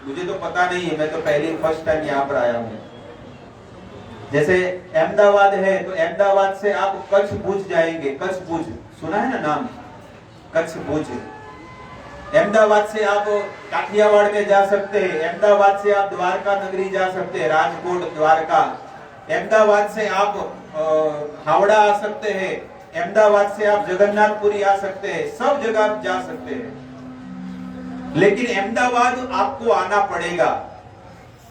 मुझे तो पता नहीं है, मैं तो पहले फर्स्ट टाइम यहाँ पर आया हूँ। जैसे अहमदाबाद है तो अहमदाबाद से आप कच्छ भुज जाएंगे। कच्छ भुज सुना है ना नाम? कच्छ भुज। अहमदाबाद से आप काठियावाड़ में जा सकते हैं, अहमदाबाद से आप द्वारका नगरी जा सकते हैं, राजकोट द्वारका। अहमदाबाद से आप हावड़ा आ सकते हैं, अहमदाबाद से आप जगन्नाथपुरी आ सकते हैं, सब जगह आप जा सकते हैं। लेकिन अहमदाबाद आपको आना पड़ेगा,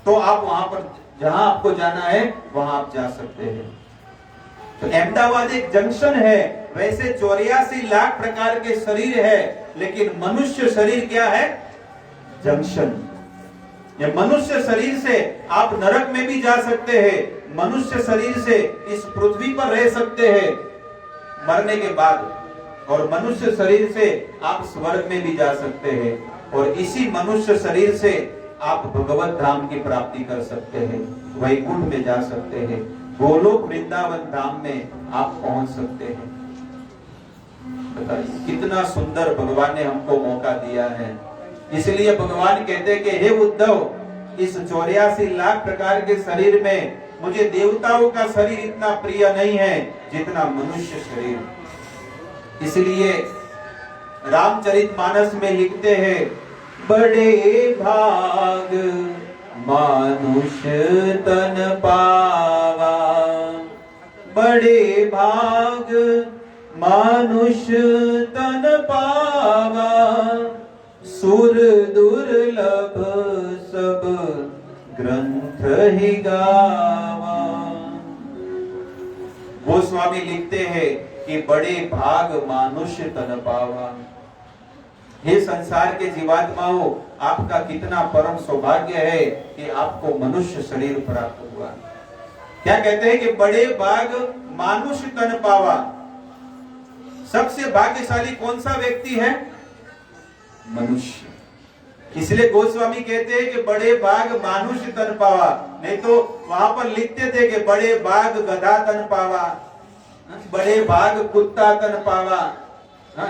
तो आप वहां पर जहां आपको जाना है वहां आप जा सकते हैं। तो अहमदाबाद एक जंक्शन है। वैसे 84 लाख प्रकार के शरीर है, लेकिन मनुष्य शरीर क्या है? जंक्शन। ये मनुष्य शरीर से आप नरक में भी जा सकते हैं, मनुष्य शरीर से इस पृथ्वी पर रह सकते हैं मरने के बाद, और मनुष्य शरीर से आप स्वर्ग में भी जा सकते हैं, और इसी मनुष्य शरीर से आप भगवत धाम की प्राप्ति कर सकते हैं, वैकुंठ में जा सकते हैं, गोलोक वृंदावन धाम में आप पहुंच सकते हैं। बताइए कितना सुंदर भगवान ने हमको मौका दिया है। इसलिए भगवान कहते हैं कि हे उद्धव, इस 84 लाख प्रकार के शरीर में मुझे देवताओं का शरीर इतना प्रिय नहीं है जितना मनुष्य शरीर। इसलिए रामचरितमानस में लिखते हैं, बड़े भाग मानुष तन पावा, बड़े भाग मानुष तन पावा, सुर दुर्लभ सब ग्रंथ ही गावा। गोस्वामी लिखते हैं कि बड़े भाग मानुष तन पावा। हे संसार के जीवात्माओं, आपका कितना परम सौभाग्य है कि आपको मनुष्य शरीर प्राप्त हुआ। क्या कहते हैं कि बड़े भाग मानुष तन पावा। सबसे भाग्यशाली कौन सा व्यक्ति है? मनुष्य। इसलिए गोस्वामी कहते हैं कि बड़े भाग मानुष तन पावा। नहीं तो वहां पर लिखते थे कि बड़े भाग गधा तन पावा, बड़े भाग कुत्ता तन पावा,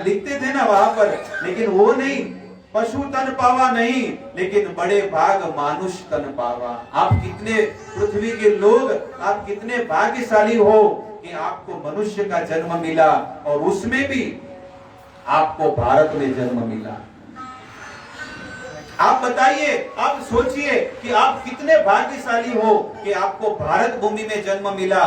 लिखते थे ना वहां पर। लेकिन वो नहीं, पशु तन पावा नहीं, लेकिन बड़े भाग मानुष तन पावा। आप कितने पृथ्वी के लोग, आप कितने भाग्यशाली हो कि आपको मनुष्य का जन्म मिला, और उसमें भी आपको भारत में जन्म मिला। आप बताइए, आप सोचिए कि आप कितने भाग्यशाली हो कि आपको भारत भूमि में जन्म मिला।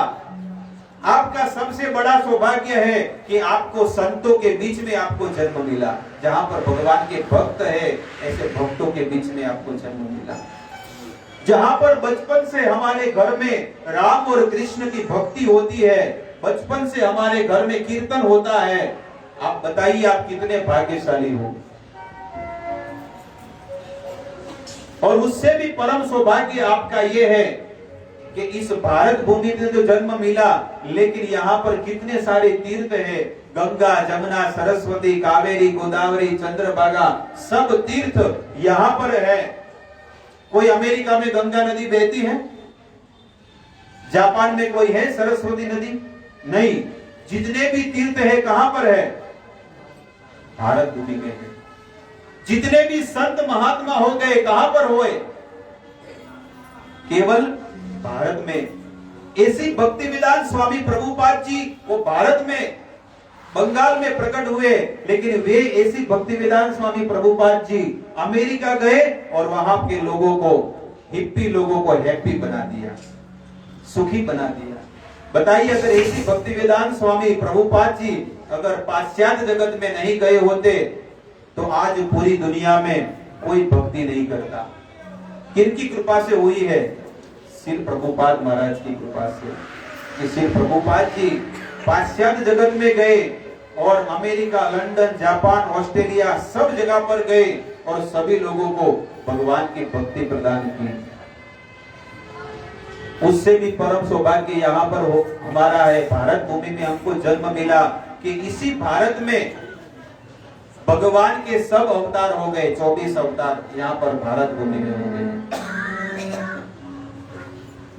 आपका सबसे बड़ा सौभाग्य है कि आपको संतों के बीच में आपको जन्म मिला। जहां पर भगवान के भक्त है, ऐसे भक्तों के बीच में आपको जन्म मिला। जहां पर बचपन से हमारे घर में राम और कृष्ण की भक्ति होती है, बचपन से हमारे घर में कीर्तन होता है। आप बताइए, आप कितने भाग्यशाली हो। और उससे भी परम सौभाग्य आपका यह है कि इस भारत भूमि में जो जन्म मिला, लेकिन यहाँ पर कितने सारे तीर्थ है। गंगा, जमुना, सरस्वती, कावेरी, गोदावरी, चंद्रभागा, सब तीर्थ यहाँ पर है। कोई अमेरिका में गंगा नदी बहती है? जापान में कोई है सरस्वती नदी? नहीं। जितने भी तीर्थ है कहां पर है? भारत भूमि में है। जितने भी संत महात्मा हो गए कहां पर हुए? केवल भारत में। ऐसी भक्तिवेदांत स्वामी प्रभुपाद जी वो भारत में, बंगाल में प्रकट हुए, लेकिन वे ऐसी भक्तिवेदांत स्वामी प्रभुपाद जी अमेरिका गए और वहां के लोगों को, हिप्पी लोगों को हैप्पी बना दिया, सुखी बना दिया। बताइए, अगर ऐसी भक्तिवेदांत स्वामी प्रभुपाद जी अगर पाश्चात्य जगत में नहीं गए होते तो आज पूरी दुनिया में कोई भक्ति नहीं करता। किनकी कृपा से हुई है? श्री प्रभुपाद महाराज की कृपा से। श्री प्रभुपाद जी पाश्चात्य जगत में गए और अमेरिका, लंदन, जापान, ऑस्ट्रेलिया सब जगह पर गए और सभी लोगों को भगवान की भक्ति प्रदान की। उससे भी परम सौभाग्य यहाँ पर हमारा है। भारत भूमि में हमको जन्म मिला कि इसी भारत में भगवान के सब अवतार हो गए। 24 अवतार यहाँ पर भारत भूमि में हो गए।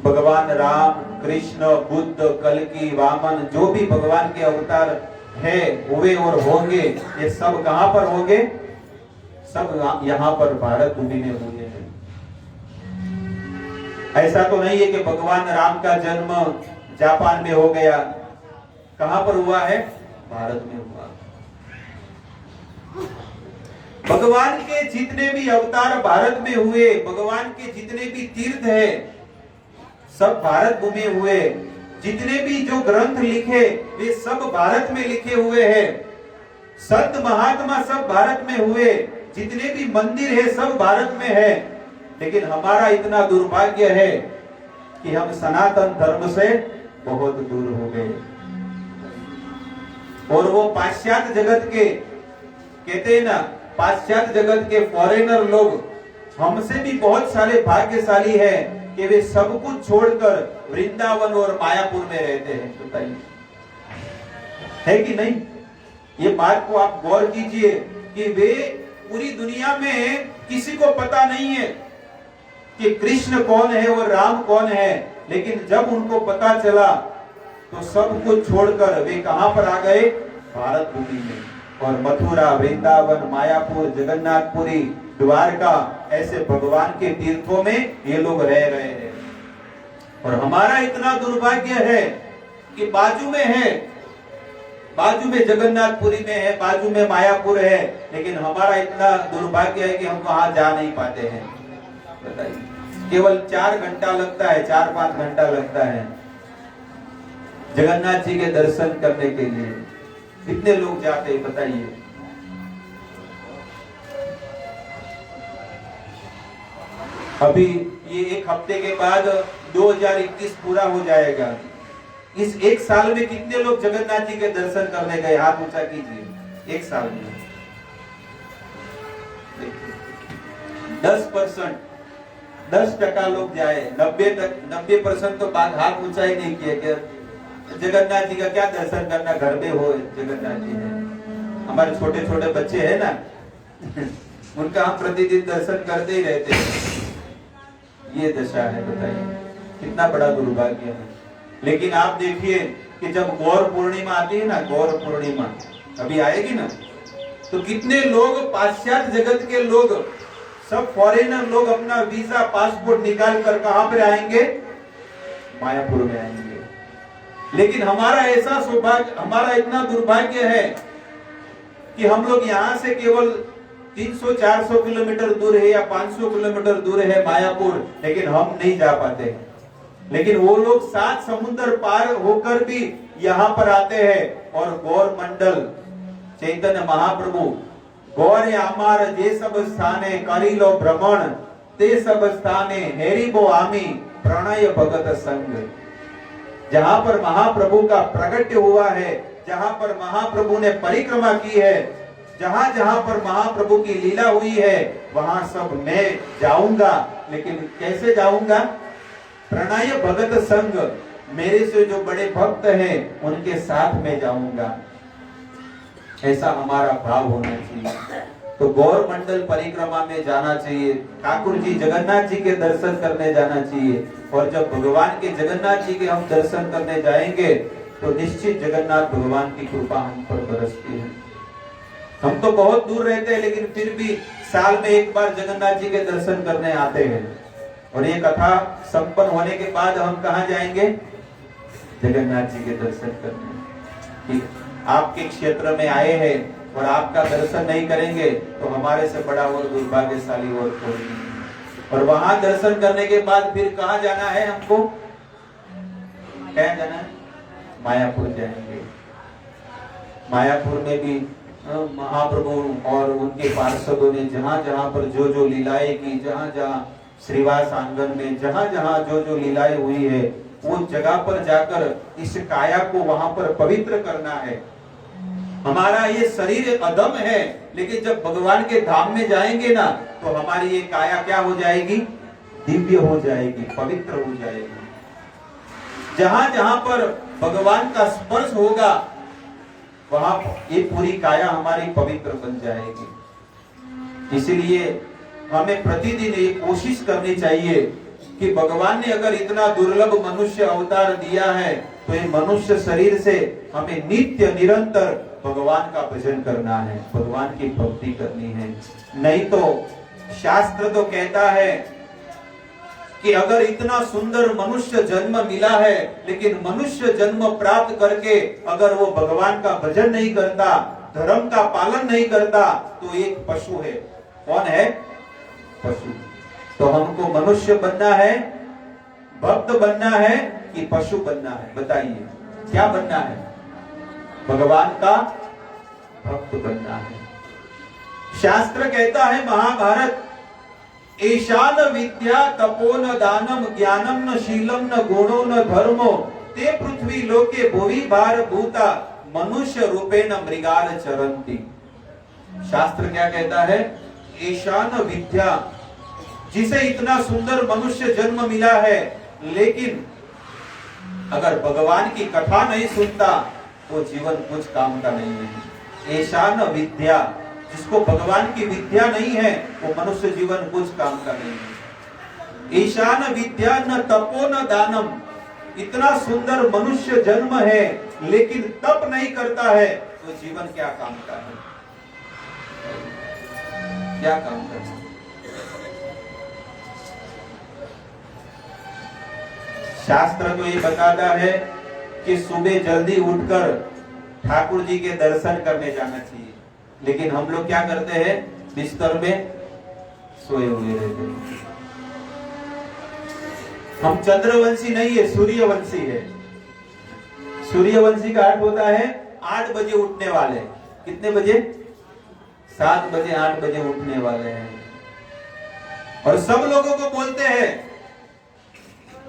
भगवान राम, कृष्ण, बुद्ध, कल्कि, वामन, जो भी भगवान के अवतार है, हुए और होंगे, ये सब कहां पर होंगे? सब यहाँ पर भारत भूमि में हुए हैं। ऐसा तो नहीं है कि भगवान राम का जन्म जापान में हो गया। कहां पर हुआ है? भारत में हुआ। भगवान के जितने भी अवतार भारत में हुए, भगवान के जितने भी तीर्थ है, सब भारत भूमि हुए। जितने भी जो ग्रंथ लिखे वे सब भारत में लिखे हुए हैं। संत महात्मा सब भारत में हुए। जितने भी मंदिर है सब भारत में है। लेकिन हमारा इतना दुर्भाग्य है कि हम सनातन धर्म से बहुत दूर हो गए। और वो पाश्चात्य जगत के, कहते हैं ना, पाश्चात्य जगत के फॉरेनर लोग हमसे भी बहुत सारे भाग्यशाली है कि वे सब कुछ छोड़कर वृंदावन और मायापुर में रहते हैं। बताइए, है कि नहीं? ये बात को आप गौर कीजिए कि वे पूरी दुनिया में किसी को पता नहीं है कि कृष्ण कौन है और राम कौन है। लेकिन जब उनको पता चला तो सब कुछ छोड़कर वे कहां पर आ गए? भारत भूमि में। और मथुरा, वृंदावन, मायापुर, जगन्नाथपुरी, द्वारका, ऐसे भगवान के तीर्थों में ये लोग रह रहे हैं। और हमारा इतना दुर्भाग्य है कि बाजू में जगन्नाथपुरी में है, बाजू में मायापुर है, लेकिन हमारा इतना दुर्भाग्य है कि हम वहां जा नहीं पाते हैं। बताइए, केवल 4 घंटा लगता है, 4-5 घंटा लगता है जगन्नाथ जी के दर्शन करने के लिए। कितने लोग जाते हैं बताइए। अभी ये 1 हफ्ते के बाद 2021 पूरा हो जाएगा। इस 1 साल में कितने लोग जगन्नाथ जी के दर्शन करने गए? हाथ ऊंचा कीजिए। 1 साल में 10% लोग जाए। 90% तो बात हाथ ऊंचा ही नहीं किया कि जगन्नाथ जी का क्या दर्शन करना, घर में हो जगन्नाथ जी है। हमारे छोटे छोटे बच्चे हैं ना उनका हम प्रतिदिन दर्शन करते ही रहते हैं। ये दशा है, बताइए कितना बड़ा दुर्भाग्य है। लेकिन आप देखिए कि जब गौर पूर्णिमा आती है ना, गौर पूर्णिमा अभी आएगी ना, तो कितने लोग, पाश्चात्य जगत के लोग, सब फॉरेनर लोग अपना वीजा पासपोर्ट निकाल कर कहां पर आएंगे? मायापुर में आएंगे। लेकिन हमारा ऐसा सौभाग्य, हमारा इतना दुर्भाग्य है कि हम लोग यहां से केवल 300-400 किलोमीटर दूर है या 500 किलोमीटर दूर है मायापुर, लेकिन हम नहीं जा पाते। लेकिन वो लोग 7 समुद्र पार होकर भी यहाँ पर आते हैं और गौर मंडल चैतन्य महाप्रभु गौर आमार जे सब स्थाने करिलो भ्रमण ते सब स्थाने हेरिबो आमी प्रणय भगत संग। जहां पर महाप्रभु का प्रकट हुआ है, जहां पर महाप्रभु ने परिक्रमा की है, जहां जहां पर महाप्रभु की लीला हुई है, वहां सब मैं जाऊंगा। लेकिन कैसे जाऊंगा? प्रणय भगत संग, मेरे से जो बड़े भक्त हैं उनके साथ में जाऊंगा। ऐसा हमारा भाव होना चाहिए। तो गौर मंडल परिक्रमा में जाना चाहिए, ठाकुर जी जगन्नाथ जी के दर्शन करने जाना चाहिए। और जब भगवान के जगन्नाथ जी के हम दर्शन करने जाएंगे तो निश्चित जगन्नाथ भगवान की कृपा हम पर बरसती है। हम तो बहुत दूर रहते हैं, लेकिन फिर भी साल में 1 बार जगन्नाथ जी के दर्शन करने आते हैं। और ये कथा संपन्न होने के बाद हम कहाँ जाएंगे? जगन्नाथ जी के दर्शन करने। आपके क्षेत्र में आए हैं और आपका दर्शन नहीं करेंगे तो हमारे से बड़ा और दुर्भाग्यशाली और कोई नहीं। और वहां दर्शन करने के बाद फिर कहाँ जाना है हमको? कहाँ जाना है? मायापुर जाएंगे। मायापुर में भी महाप्रभु और उनके पार्षदों ने जहां जहां पर जो जो लीलाएं की, जहां जहां श्रीवास आंगन में जहां जहां जो जो लीलाएं हुई है, वो जगह पर जाकर इस काया को वहां पर पवित्र करना है। हमारा ये शरीर अदम है, लेकिन जब भगवान के धाम में जाएंगे ना तो हमारी ये काया क्या हो जाएगी? दिव्य हो जाएगी, पवित्र हो जाएगी। जहां जहां पर भगवान का स्पर्श होगा वहां ये पूरी काया हमारी पवित्र बन जाएगी। इसलिए हमें प्रतिदिन ये कोशिश करनी चाहिए कि भगवान ने अगर इतना दुर्लभ मनुष्य अवतार दिया है तो ये मनुष्य शरीर से हमें नित्य निरंतर भगवान का भजन करना है, भगवान की भक्ति करनी है। नहीं तो शास्त्र तो कहता है कि अगर इतना सुंदर मनुष्य जन्म मिला है, लेकिन मनुष्य जन्म प्राप्त करके अगर वो भगवान का भजन नहीं करता, धर्म का पालन नहीं करता, तो एक पशु है। कौन है? पशु। तो हमको मनुष्य बनना है, भक्त बनना है कि पशु बनना है? बताइए क्या बनना है? भगवान का भक्त बनना है। शास्त्र कहता है महाभारत, ईशान विद्या तपो न दानम ज्ञानम न शीलम न गुणो न धर्मो ते पृथ्वी लोके भुवि भार भूता मनुष्य रूपे न मृगाल चरंती। शास्त्र क्या कहता है? ईशान विद्या, जिसे इतना सुंदर मनुष्य जन्म मिला है, लेकिन अगर भगवान की कथा नहीं सुनता तो जीवन कुछ काम का नहीं है। ईशान विद्या, जिसको भगवान की विद्या नहीं है वो मनुष्य जीवन कुछ काम का नहीं है। ईशान विद्या न तपो न दानम, इतना सुंदर मनुष्य जन्म है लेकिन तप नहीं करता है तो जीवन क्या काम का है? क्या काम का है? शास्त्र तो ये बताता है कि सुबह जल्दी उठकर ठाकुर जी के दर्शन करने जाना चाहिए, लेकिन हम लोग क्या करते हैं, बिस्तर में सोए हुए रहते हैं। हम चंद्रवंशी नहीं है, सूर्यवंशी है। सूर्यवंशी का अर्थ होता है 8 बजे उठने वाले। कितने बजे? 7 बजे 8 बजे उठने वाले हैं। और सब लोगों को बोलते हैं,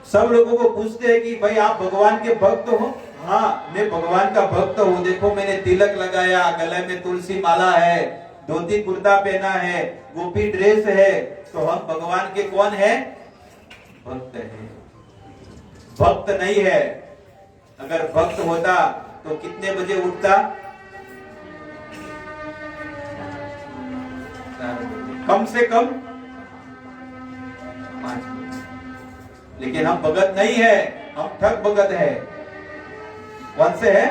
सब लोगों को पूछते हैं कि भाई आप भगवान के भक्त हो? हाँ, मैं भगवान का भक्त हूँ। देखो मैंने तिलक लगाया, गले में तुलसी माला है, धोती कुर्ता पहना है, गोपी ड्रेस है, तो हम भगवान के कौन है? भक्त है। भक्त नहीं है। अगर भक्त होता तो कितने बजे उठता? 4 बजे, कम से कम 5 बजे। लेकिन हम भगत नहीं है, हम ठग भगत है। कौन से है?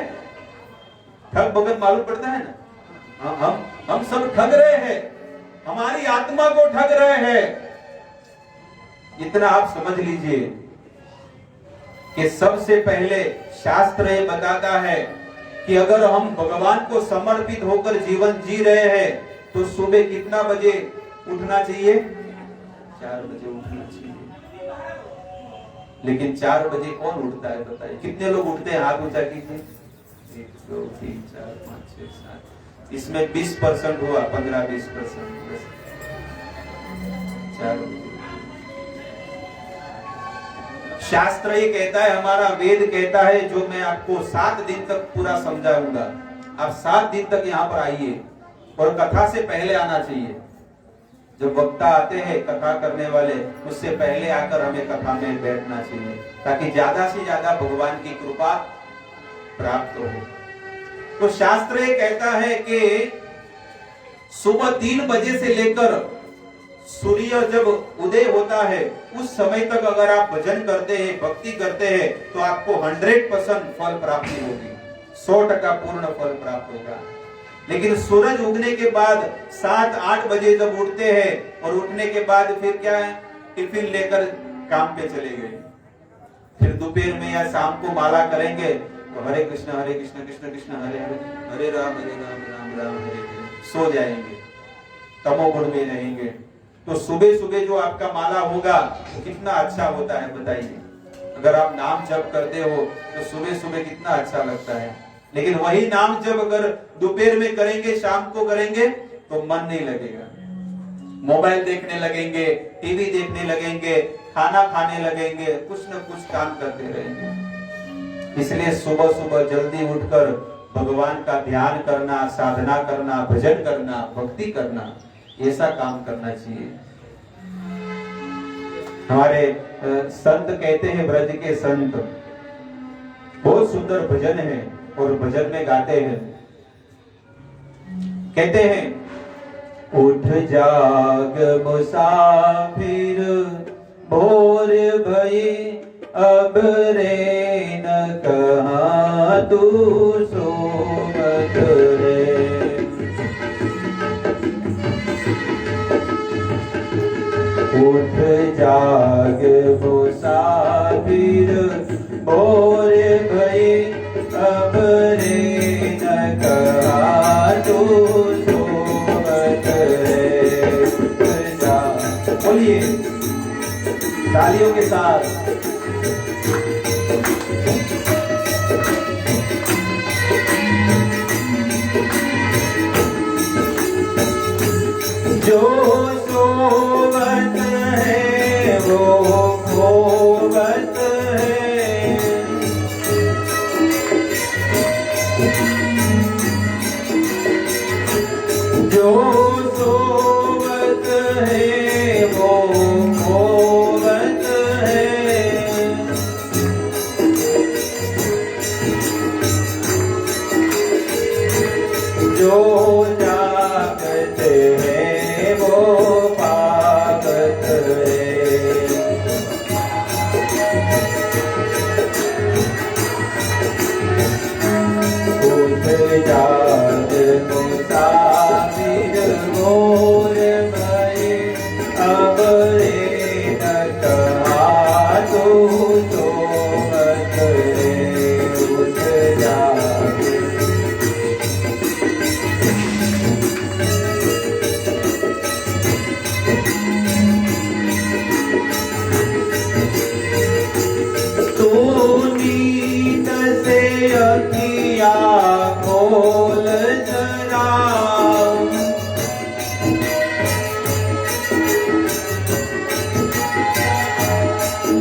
ठग भगत मालूम पड़ता है ना? हम सब ठग रहे हैं, हमारी आत्मा को ठग रहे हैं। इतना आप समझ लीजिए कि सबसे पहले शास्त्र ये बताता है कि अगर हम भगवान को समर्पित होकर जीवन जी रहे हैं तो सुबह कितना बजे उठना चाहिए? 4 बजे उठना चाहिए। लेकिन 4 बजे कौन उठता है बताइए? कितने लोग उठते हैं? हाथ ऊंचा कीजिए। 1 2 3 4 5 6 7। इसमें 20% हुआ, 15-20%। 4 बजे। शास्त्र ये कहता है, हमारा वेद कहता है, जो मैं आपको 7 दिन तक पूरा समझाऊंगा। आप 7 दिन तक यहाँ पर आइए और कथा से पहले आना चाहिए। जब वक्ता आते हैं कथा करने वाले, उससे पहले आकर हमें कथा में बैठना चाहिए, ताकि ज्यादा से ज्यादा भगवान की कृपा प्राप्त हो। तो शास्त्र ये कहता है कि सुबह 3 बजे से लेकर सूर्य जब उदय होता है, उस समय तक अगर आप भजन करते हैं, भक्ति करते हैं, तो आपको 100% फल प्राप्ति होगी, 100% पूर्ण फल प्राप्त होगा। लेकिन सूरज उगने के बाद 7-8 बजे जब उठते हैं, और उठने के बाद फिर क्या है, टिफिन लेकर काम पे चले गए, फिर दोपहर में या शाम को माला करेंगे तो हरे कृष्ण कृष्ण कृष्ण हरे हरे, हरे राम राम राम हरे हरे, सो जाएंगे, तमोगुण में रहेंगे। तो सुबह सुबह जो आपका माला होगा वो कितना अच्छा होता है बताइए। अगर आप नाम जप करते हो तो सुबह सुबह कितना अच्छा लगता है। लेकिन वही नाम जब अगर दोपहर में करेंगे, शाम को करेंगे, तो मन नहीं लगेगा, मोबाइल देखने लगेंगे, टीवी देखने लगेंगे, खाना खाने लगेंगे, कुछ न कुछ काम करते रहेंगे। इसलिए सुबह सुबह जल्दी उठकर भगवान का ध्यान करना, साधना करना, भजन करना, भक्ति करना, ऐसा काम करना चाहिए। हमारे संत कहते हैं, ब्रज के संत बहुत सुंदर भजन है, और भजन में गाते हैं, कहते हैं, उठ जाग मुसाफिर भोर भई, अब रे न कहां तू सोवत रे। उठ जाग मुसाफिर भोर भई, अब रे न कहां तू सोवत रे। बोलिए तालियों के साथ। जो सोवत है वो खोवत है, जो सोवत है वो खोवत है। जो जागते हैं वो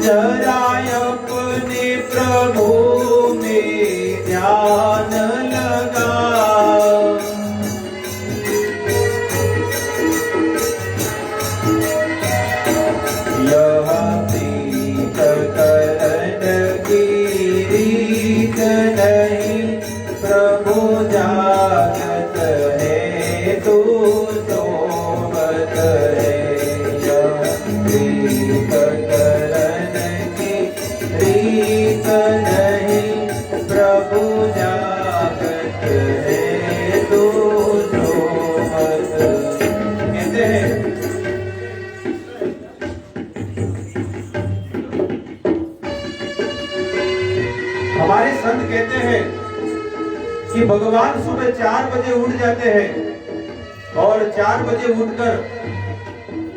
जरा अपने प्रभु में ध्यान लगा। यह प्रीत करण की रीत नहीं, प्रभु जागत है तू सोवत है। यह प्रीत करण की रीत नहीं, प्रभु जागत है तू सोवत। कहते हैं हमारे संत कहते हैं कि भगवान सुबह 4 बजे उठ जाते हैं और 4 बजे उठकर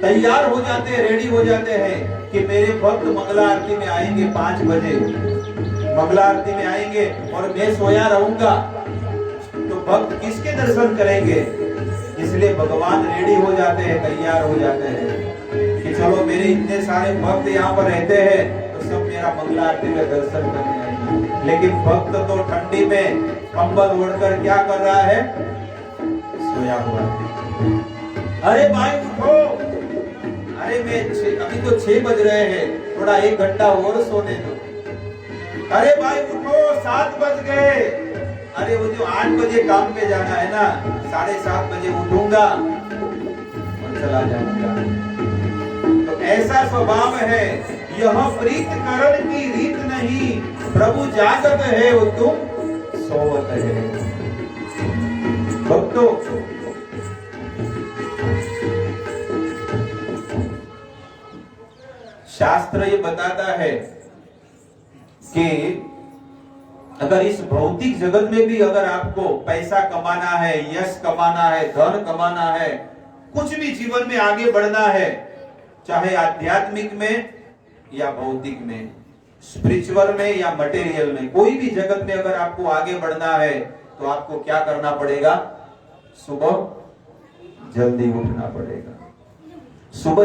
तैयार हो जाते हैं, रेडी हो जाते हैं कि मेरे भक्त मंगला आरती में आएंगे 5 बजे, मंगला आरती में आएंगे और मैं सोया रहूंगा, तो भक्त किसके दर्शन करेंगे? इसलिए भगवान रेडी हो जाते हैं, तैयार हो जाते हैं कि चलो मेरे इतने सारे भक्त यहाँ पर रहते हैं तो सब मेरा मंगला आरती में दर्शन करने आएंगे। लेकिन भक्त तो ठंडी में कंबल ओढ़कर क्या कर रहा है? सोया हुआ है। अरे भाई उठो, अरे मैं अभी तो 6 बज रहे हैं, थोड़ा 1 घंटा और सोने दो। अरे भाई उठो, 7 बज गए। अरे वो जो 8 बजे काम पे जाना है ना, 7:30 बजे उठूंगा और चला जाऊंगा। तो ऐसा स्वभाव है। यह प्रीत करण की रीत नहीं, प्रभु जागत है वो तुम सोवत है। भक्तों, शास्त्र ये बताता है कि अगर इस भौतिक जगत में भी अगर आपको पैसा कमाना है, यश कमाना है, धन कमाना है, कुछ भी जीवन में आगे बढ़ना है, चाहे आध्यात्मिक में या भौतिक में, स्पिरिचुअल में या मटेरियल में, कोई भी जगत में अगर आपको आगे बढ़ना है तो आपको क्या करना पड़ेगा? सुबह जल्दी उठना पड़ेगा। सुबह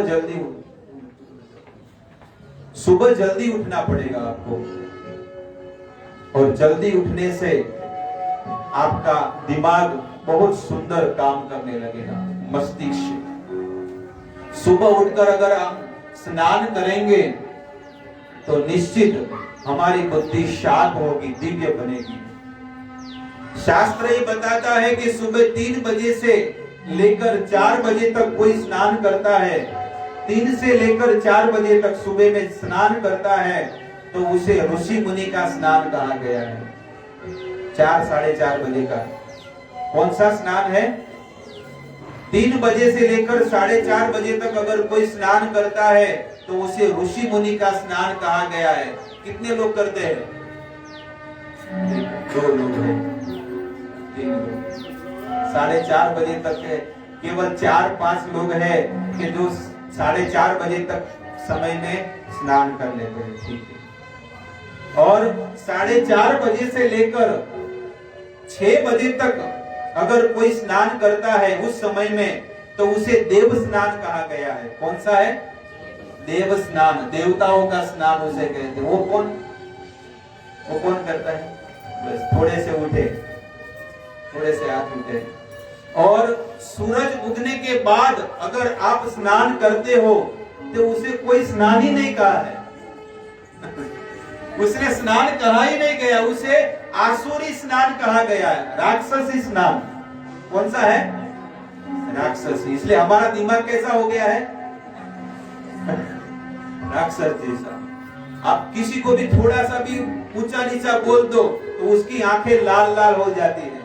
जल्दी उठना पड़ेगा आपको। और जल्दी उठने से आपका दिमाग बहुत सुंदर काम करने लगेगा, मस्तिष्क। सुबह उठकर अगर हम स्नान करेंगे तो निश्चित हमारी बुद्धि शांत होगी, दिव्य बनेगी। शास्त्र ये बताता है कि सुबह 3 बजे से लेकर 4 बजे तक कोई स्नान करता है, 3 से लेकर 4 बजे तक सुबह में स्नान करता है तो उसे ऋषि मुनि का स्नान कहा गया है। 4 साढ़े 4 बजे का कौन सा स्नान है? 3 बजे से लेकर 4:30 बजे तक अगर कोई स्नान करता है तो उसे ऋषि मुनि का स्नान कहा गया है। कितने लोग करते हैं? 2 लोग हैं, 3 लोग। 4:30 बजे तक है, केवल 4-5 लोग हैं कि जो 4:30 बजे तक समय में स्नान कर लेते हैं। ठीक है। और 4:30 बजे से लेकर 6 बजे तक अगर कोई स्नान करता है उस समय में तो उसे देव स्नान कहा गया है। कौन सा है? देव स्नान, देवताओं का स्नान उसे कहते हैं। वो कौन करता है? बस थोड़े से उठे, थोड़े से हाथ उठे। और सूरज उगने के बाद अगर आप स्नान करते हो तो उसे कोई स्नान ही नहीं कहा है। उसने स्नान कहा ही नहीं गया, उसे आसुरी स्नान कहा गया है, राक्षसी स्नान। कौन सा है? राक्षसी। इसलिए हमारा दिमाग कैसा हो गया है? राक्षस जैसा। आप किसी को भी थोड़ा सा भी ऊंचा नीचा बोल दो तो उसकी आंखें लाल लाल हो जाती है।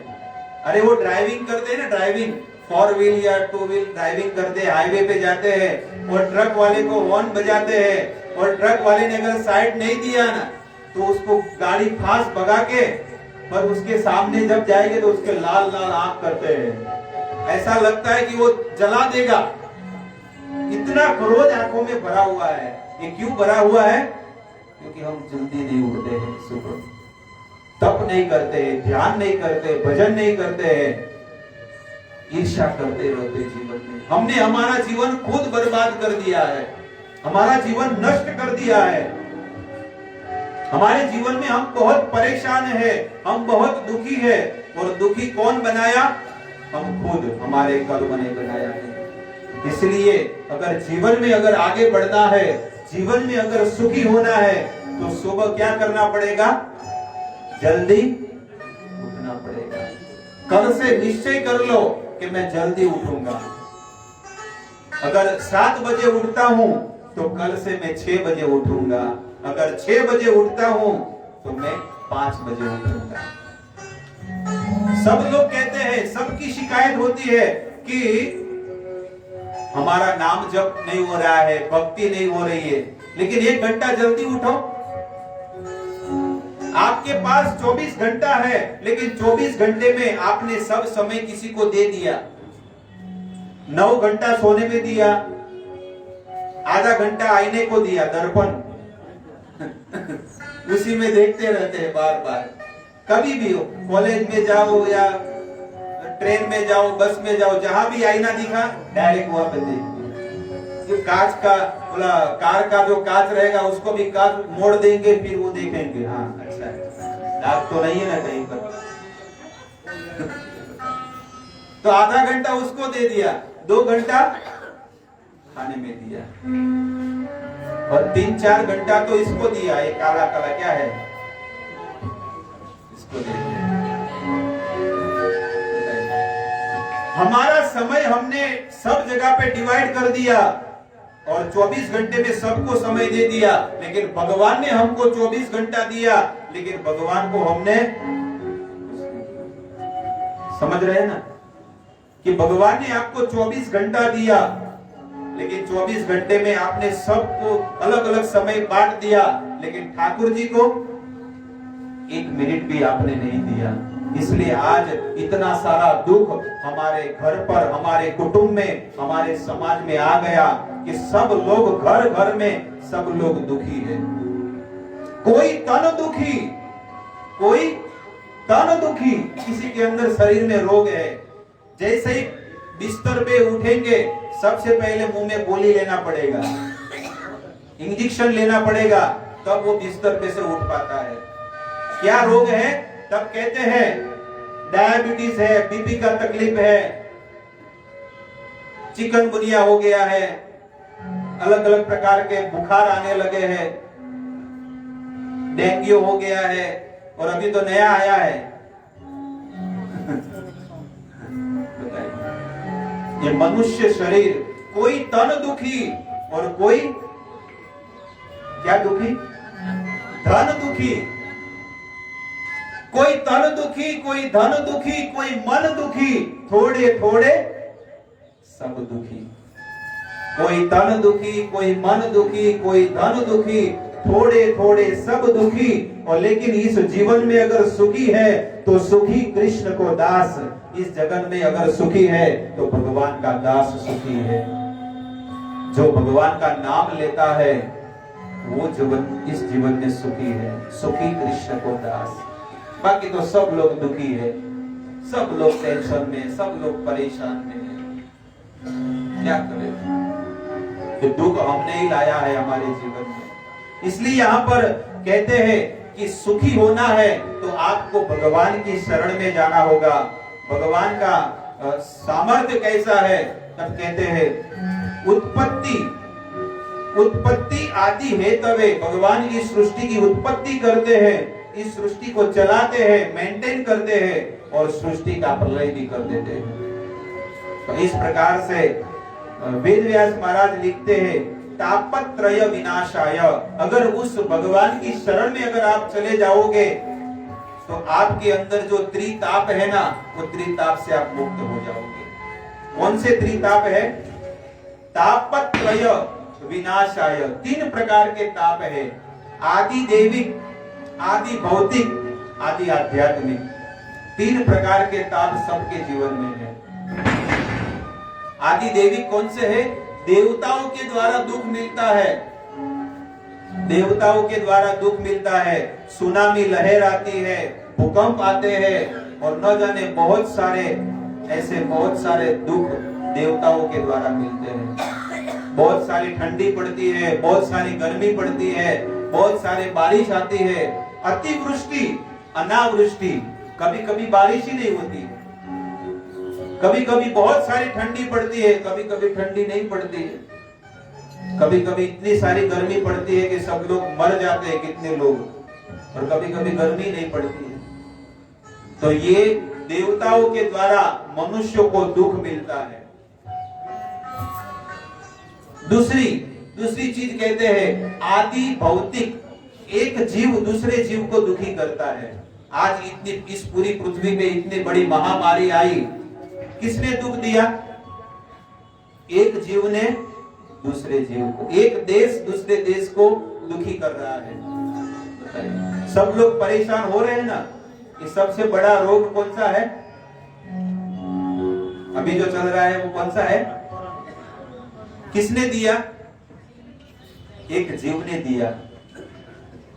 अरे वो ड्राइविंग करते हैं ना, ड्राइविंग 4 व्हील या 2 व्हील ड्राइविंग करते, हाईवे पे जाते हैं और ट्रक वाले को हॉर्न बजाते हैं और ट्रक वाले ने अगर साइड नहीं दिया ना तो उसको गाड़ी फास्ट भगा के पर उसके सामने जब जाएंगे तो उसके लाल लाल आंख करते हैं, ऐसा लगता है कि वो जला देगा। इतना क्रोध आंखों में भरा हुआ है। ये क्यों भरा हुआ है? क्योंकि हम जल्दी नहीं उठते हैं, सुबह तप नहीं करते हैं, ध्यान नहीं करते, भजन नहीं करते हैं, ईर्ष्या करते रहते जीवन में। हमने हमारा जीवन खुद बर्बाद कर दिया है, हमारा जीवन नष्ट कर दिया है। हमारे जीवन में हम बहुत परेशान हैं, हम बहुत दुखी हैं, और दुखी कौन बनाया? हम खुद, हमारे कर्म ने बनाया है। इसलिए अगर जीवन में अगर आगे बढ़ना है, जीवन में अगर सुखी होना है, तो सुबह क्या करना पड़ेगा? जल्दी उठना पड़ेगा। कल से निश्चय कर लो कि मैं जल्दी उठूंगा। अगर 7 बजे उठता हूं तो कल से मैं 6 बजे उठूंगा। अगर 6 बजे उठता हूं तो मैं 5 बजे उठूंगा। सब लोग कहते हैं, सबकी शिकायत होती है कि हमारा नाम जप नहीं हो रहा है, भक्ति नहीं हो रही है, लेकिन 1 घंटा जल्दी उठो। आपके पास 24 घंटा है, लेकिन 24 घंटे में आपने सब समय किसी को दे दिया। 9 घंटा सोने में दिया, आधा घंटा आईने को दिया, दर्पण उसी में देखते रहते हैं बार बार। कभी भी हो, कॉलेज में जाओ या ट्रेन में जाओ, बस में जाओ, जहां भी आईना दिखा डायरेक्ट वहां पे देखिए। जो कांच का बोला, कार का जो कांच रहेगा उसको भी कांच मोड़ देंगे, फिर वो देखेंगे, हाँ अच्छा है, दाग तो नहीं है ना कहीं पर। तो आधा घंटा उसको दे दिया, 2 घंटा खाने में दिया, और 3-4 घंटा तो इसको दिया। ये काला काला क्या है, इसको दे दिया। हमारा समय हमने सब जगह पे डिवाइड कर दिया और 24 घंटे में सबको समय दे दिया, लेकिन भगवान ने हमको 24 घंटा दिया, लेकिन भगवान को हमने, समझ रहे हैं ना, कि भगवान ने आपको 24 घंटा दिया, लेकिन 24 घंटे में आपने सबको अलग अलग समय बांट दिया, लेकिन ठाकुर जी को 1 मिनट भी आपने नहीं दिया। इसलिए आज इतना सारा दुख हमारे घर पर, हमारे कुटुंब में, हमारे समाज में आ गया कि सब लोग घर घर में सब लोग दुखी है। कोई तन दुखी, कोई तन दुखी, किसी के अंदर शरीर में रोग है। जैसे ही बिस्तर पे उठेंगे सबसे पहले मुंह में गोली लेना पड़ेगा, इंजेक्शन लेना पड़ेगा, तब वो बिस्तर पे से उठ पाता है। क्या रोग है? तब कहते हैं डायबिटीज है, बीपी का तकलीफ है, चिकनगुनिया हो गया है, अलग अलग प्रकार के बुखार आने लगे हैं, डेंगू हो गया है, और अभी तो नया आया है ये मनुष्य शरीर। कोई तन दुखी और कोई क्या दुखी? धन दुखी। कोई तन दुखी, कोई धन दुखी, कोई मन दुखी, थोड़े थोड़े सब दुखी। कोई तन दुखी, कोई मन दुखी, कोई धन दुखी, थोड़े थोड़े सब दुखी। और लेकिन इस जीवन में अगर सुखी है तो सुखी कृष्ण को दास। इस जगत में अगर सुखी है तो भगवान का दास सुखी है। जो भगवान का नाम लेता है वो जीवन, इस जीवन में सुखी है। सुखी कृष्ण को दास। बाकी तो सब लोग दुखी है, सब लोग टेंशन में, सब लोग परेशान में है। क्या करें? ये दुख हमने ही लाया है हमारे जीवन में। इसलिए यहाँ पर कहते हैं कि सुखी होना है तो आपको भगवान की शरण में जाना होगा। भगवान का सामर्थ्य कैसा है? तब कहते हैं उत्पत्ति आदि हेतवे। भगवान इस सृष्टि की उत्पत्ति करते हैं, इस सृष्टि को चलाते हैं, मेंटेन करते हैं, और सृष्टि का प्रलय भी कर देते हैं। तो इस प्रकार से वेद व्यास महाराज लिखते हैं, तापत्रय विनाशाय। अगर उस भगवान की शरण में अगर आप चले जाओगे तो आपके अंदर जो त्रिताप है ना, वो त्रिताप से आप मुक्त हो जाओगे। कौन से त्रिताप है? तापत्रय विनाशाय। 3 प्रकार के ताप है, आदि दैविक, आदि भौतिक, आदि आध्यात्मिक। 3 प्रकार के ताप सबके जीवन में है। आदि दैविक कौन से है? देवताओं के द्वारा दुख मिलता है, देवताओं के द्वारा दुख मिलता है। सुनामी लहर आती है, भूकंप आते हैं, और न जाने बहुत सारे दुख देवताओं के द्वारा मिलते हैं। बहुत सारी ठंडी पड़ती है, बहुत सारी गर्मी पड़ती है, बहुत सारे बारिश आती है, अतिवृष्टि, अनावृष्टि, कभी कभी बारिश ही नहीं होती है, कभी कभी बहुत सारी ठंडी पड़ती है, कभी कभी ठंडी नहीं पड़ती है, कभी कभी इतनी सारी गर्मी पड़ती है कि सब लोग मर जाते हैं, कितने लोग, और कभी कभी गर्मी नहीं पड़ती है। तो ये देवताओं के द्वारा मनुष्य को दुख मिलता है। दूसरी चीज कहते हैं आदि भौतिक, एक जीव दूसरे जीव को दुखी करता है। आज इतनी इस पूरी पृथ्वी पे इतनी बड़ी महामारी आई, किसने दुख दिया? एक जीव ने दूसरे जीव को, एक देश दूसरे देश को दुखी कर रहा है। सब लोग परेशान हो रहे हैं ना। ये सबसे बड़ा रोग कौन सा है अभी जो चल रहा है, वो कौन सा है? किसने दिया? एक जीव ने दिया।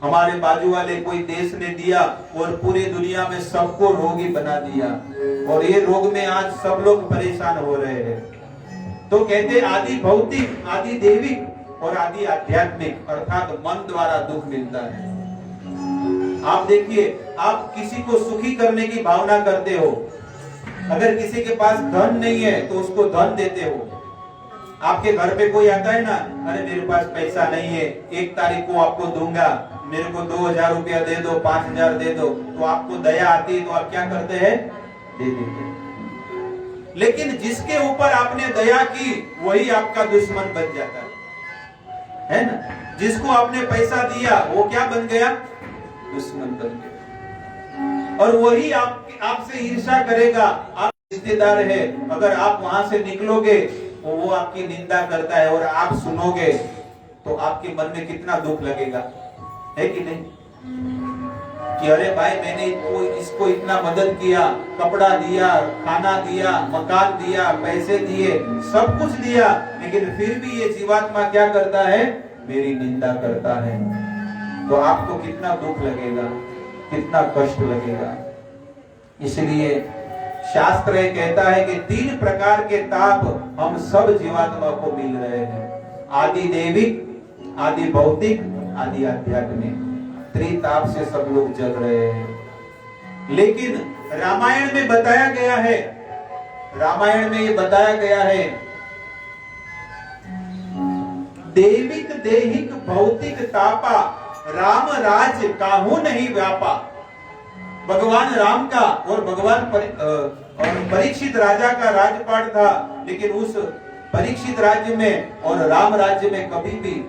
हमारे बाजू वाले कोई देश ने दिया और पूरी दुनिया में सबको रोगी बना दिया, और ये रोग में आज सब लोग परेशान हो रहे हैं। तो कहते आदि भौतिक, आदि देविक और आदि आध्यात्मिक, अर्थात मन द्वारा दुख मिलता है। आप देखिए, आप किसी को सुखी करने की भावना करते हो। अगर किसी के पास धन नहीं है तो उसको धन देते हो। आपके घर पे कोई आता है ना, अरे मेरे पास पैसा नहीं है, 1 तारीख को आपको दूंगा, मेरे को 2000 रुपया दे दो, 5000 दे दो, तो आपको दया आती है तो आप क्या करते हैं? दे देते हैं। लेकिन जिसके ऊपर आपने दया की वही आपका दुश्मन बन जाता है ना? जिसको आपने पैसा दिया वो क्या बन गया? दुश्मन बन गया। और वही आपसे ईर्ष्या करेगा। आप रिश्तेदार है, अगर आप वहां से निकलोगे तो वो आपकी निंदा करता है, और आप सुनोगे तो आपके मन में कितना दुख लगेगा, है कि नहीं? कि अरे भाई मैंने इसको इतना मदद किया, कपड़ा दिया, खाना दिया, मकान दिया, पैसे दिए, सब कुछ दिया, लेकिन फिर भी ये जीवात्मा क्या करता है? मेरी निंदा करता है। तो आपको कितना दुख लगेगा, कितना कष्ट लगेगा। इसलिए शास्त्र ये कहता है कि 3 प्रकार के ताप हम सब जीवात्मा को मिल रहे हैं। आदि देविक, आदि भौतिक, आदि आध्यात्मिक। त्रिताप से सब लोग जल रहे हैं। लेकिन रामायण में बताया गया है, रामायण में ये बताया गया है, देविक देहिक भौतिक तापा, राम राज काहू नहीं व्यापा। भगवान राम का और भगवान परीक्षित राजा का राजपाट था, लेकिन उस परीक्षित राज्य में और राम राज्य में कभी भी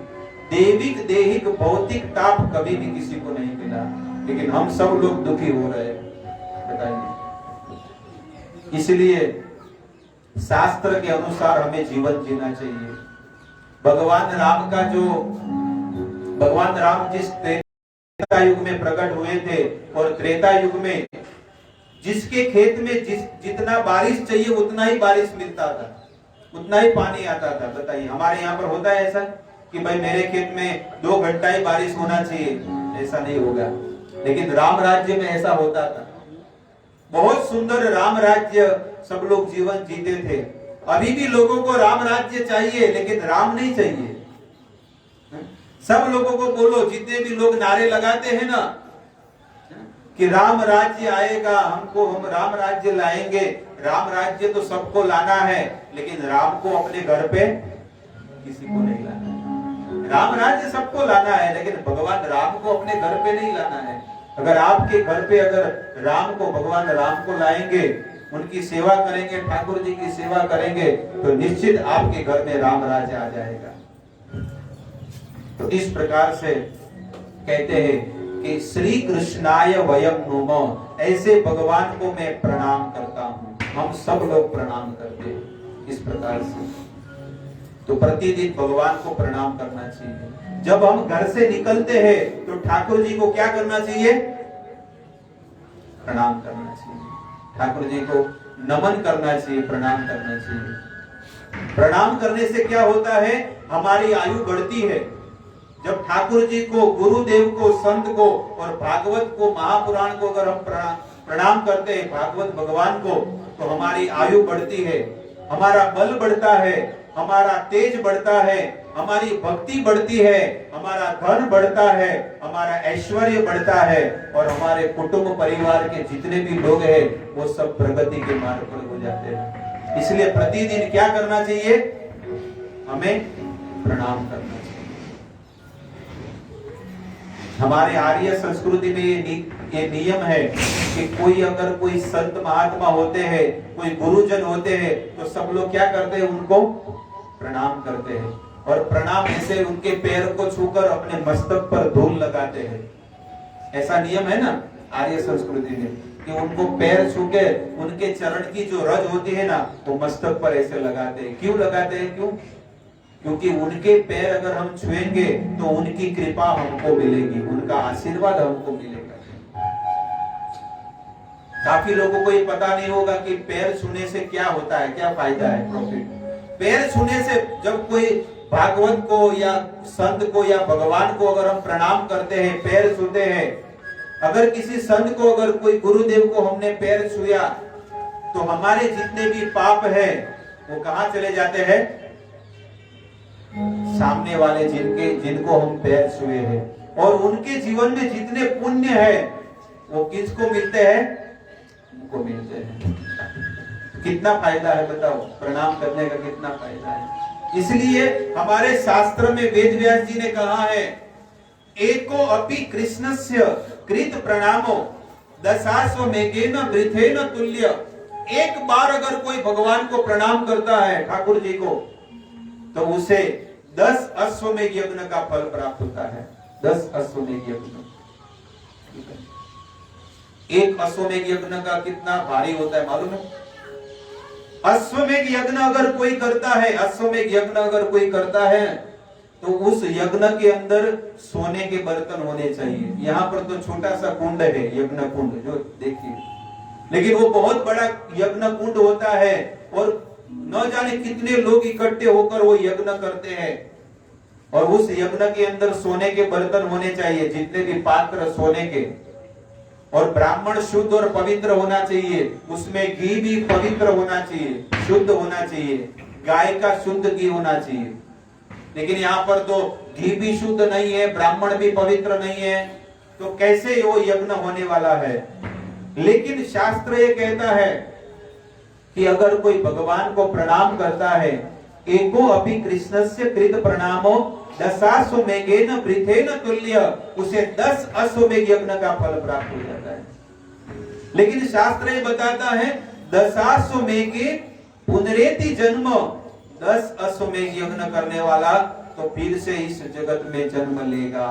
देविक देहिक भौतिक ताप कभी भी किसी को नहीं मिला। लेकिन हम सब लोग दुखी हो रहे हैं, बताइए। इसलिए शास्त्र के अनुसार हमें जीवन जीना चाहिए। भगवान राम जिस त्रेता युग में प्रकट हुए थे, और त्रेता युग में जिसके खेत में जितना बारिश चाहिए उतना ही बारिश मिलता था, उतना ही पानी आता था। बताइए, हमारे यहाँ पर होता है ऐसा कि भाई मेरे खेत में 2 घंटा ही बारिश होना चाहिए? ऐसा नहीं होगा। लेकिन राम राज्य में ऐसा होता था। बहुत सुंदर राम राज्य सब लोग जीवन जीते थे। अभी भी लोगों को राम राज्य चाहिए, लेकिन राम नहीं चाहिए। सब लोगों को बोलो, जितने भी लोग नारे लगाते हैं ना कि राम राज्य आएगा, हम राम राज्य लाएंगे। राम राज्य तो सबको लाना है, लेकिन राम को अपने घर पे किसी को नहीं लाना है। राम राज्य सबको लाना है, लेकिन भगवान राम को अपने घर पे नहीं लाना है। अगर आपके घर पे अगर राम को, भगवान राम को लाएंगे, उनकी सेवा करेंगे, ठाकुर जी की सेवा करेंगे, तो निश्चित आपके घर में राम राज्य आ जाएगा। तो इस प्रकार से कहते हैं कि श्री कृष्णाय वयम नुमः, ऐसे भगवान को मैं प्रणाम करता हूँ। हम सब लोग प्रणाम करते हैं इस प्रकार से। तो प्रतिदिन भगवान को प्रणाम करना चाहिए। जब हम घर से निकलते हैं तो ठाकुर जी को क्या करना चाहिए? प्रणाम करना चाहिए। ठाकुर जी को नमन करना चाहिए, प्रणाम करना चाहिए। प्रणाम करने से क्या होता है? हमारी आयु बढ़ती है। जब ठाकुर जी को, गुरुदेव को, संत को और भागवत को, महापुराण को अगर हम प्रणाम करते हैं, भागवत भगवान को, तो हमारी आयु बढ़ती है, हमारा बल बढ़ता है, हमारा तेज बढ़ता है, हमारी भक्ति बढ़ती है, हमारा धन बढ़ता है, हमारा ऐश्वर्य बढ़ता है और हमारे कुटुंब परिवार के जितने भी लोग हैं वो सब प्रगति के मार्ग पर हो जाते हैं। इसलिए प्रतिदिन क्या करना चाहिए? हमें प्रणाम करना चाहिए। हमारे आर्य संस्कृति में ये नियम है कि कोई संत महात्मा होते हैं, कोई गुरुजन होते हैं, तो सब लोग क्या करते हैं? उनको प्रणाम करते हैं और प्रणाम ऐसे उनके पैर को छूकर अपने मस्तक पर धूल लगाते हैं। ऐसा नियम है ना आर्य संस्कृति में कि उनको पैर छू के उनके चरण की जो रज होती है ना वो मस्तक पर ऐसे लगाते हैं। क्यों लगाते हैं? क्यों? क्योंकि उनके पैर अगर हम छुएंगे तो उनकी कृपा हमको मिलेगी, उनका आशीर्वाद हमको मिलेगा। काफी लोगों को ये पता नहीं होगा कि पैर छूने से क्या होता है, क्या फायदा है, प्रॉफिट। पैर छूने से जब कोई भागवत को या संत को या भगवान को अगर हम प्रणाम करते हैं, पैर छूते हैं, अगर किसी संत को, अगर कोई गुरुदेव को हमने पैर छुआ तो हमारे जितने भी पाप है वो कहां चले जाते हैं? सामने वाले जिनको हम पैर छुए हैं। और उनके जीवन में जितने पुण्य है वो किसको मिलते हैं? उनको मिलते हैं। कितना फायदा है बताओ, प्रणाम करने का कितना फायदा है। इसलिए हमारे शास्त्र में वेद व्यास जी ने कहा है, एको अपि कृष्णस्य कृत प्रणामो दशाश्वमेधेन वृथेन तुल्य। एक बार अगर कोई भगवान को प्रणाम करता है, ठाकुर जी को, तो उसे 10 अश्वमेध यज्ञ का फल प्राप्त होता है। 10 अश्वमेध यज्ञ। एक अश्वमेध यज्ञ का कितना भारी होता है मालूम है? अश्वमेध यज्ञ अगर कोई करता है, अश्वमेध यज्ञ अगर कोई करता है तो उस यज्ञ के अंदर सोने के बर्तन होने चाहिए। यहाँ पर तो छोटा सा कुंड है, यज्ञ कुंड जो देखिए, लेकिन वो बहुत बड़ा यज्ञ कुंड होता है और न जाने कितने लोग इकट्ठे होकर वो यज्ञ करते हैं। और उस यज्ञ के अंदर सोने के बर्तन होने चाहिए, जितने भी पात्र सोने के, और ब्राह्मण शुद्ध और पवित्र होना चाहिए, उसमें घी भी पवित्र होना चाहिए, शुद्ध होना चाहिए, गाय का शुद्ध घी होना चाहिए। लेकिन यहाँ पर तो घी भी शुद्ध नहीं है, ब्राह्मण भी पवित्र नहीं है, तो कैसे वो यज्ञ होने वाला है? लेकिन शास्त्र ये कहता है कि अगर कोई भगवान को प्रणाम करता है, एको अपि कृष्णस्य कृत प्रणामो दशाश्वमेधेन वृथेन तुल्य, उसे 10 अश्वमेध यज्ञ का फल प्राप्त हो जाता है। लेकिन शास्त्र ये बताता है, दशाश्वमेधे पुनरेति जन्म, 10 अश्वमेध यज्ञ करने वाला तो फिर से इस जगत में जन्म लेगा।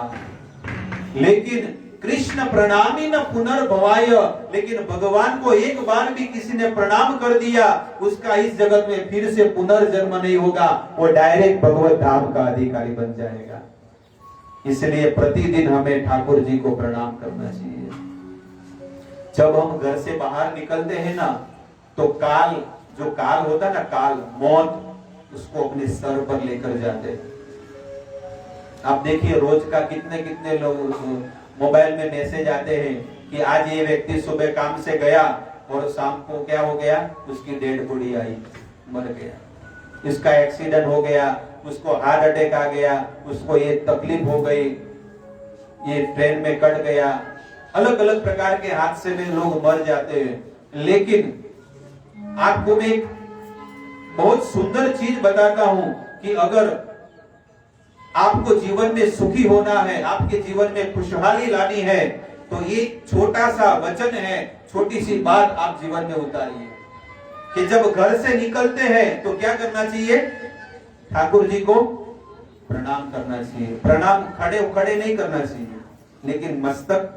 लेकिन कृष्ण प्रणामी न पुनर्भवाय, लेकिन भगवान को एक बार भी किसी ने प्रणाम कर दिया, उसका इस जगत में फिर से पुनर्जन्म नहीं होगा, वो डायरेक्ट भगवत धाम का अधिकारी बन जाएगा। इसलिए प्रतिदिन हमें ठाकुर जी को प्रणाम करना चाहिए। जब हम घर से बाहर निकलते हैं ना, तो काल होता है ना, काल, मौत, उसको अपने सर पर लेकर जाते हैं। आप देखिए रोज का कितने लोग मोबाइल में मैसेज आते हैं कि आज ये व्यक्ति सुबह काम से गया और शाम को क्या हो गया, उसकी डेड बॉडी आई, मर गया, इसका एक्सीडेंट हो गया, उसको हार्ट अटैक आ गया, उसको ये तकलीफ हो गई, ये ट्रेन में कट गया, अलग अलग प्रकार के हादसे में लोग मर जाते हैं। लेकिन आपको मैं एक बहुत सुंदर चीज बताता हूं कि अगर आपको जीवन में सुखी होना है, आपके जीवन में खुशहाली लानी है, तो ये छोटा सा वचन है, छोटी सी बात आप जीवन में उतारिए कि जब घर से निकलते हैं तो क्या करना चाहिए? ठाकुर जी को प्रणाम करना चाहिए। प्रणाम खड़े नहीं करना चाहिए, लेकिन मस्तक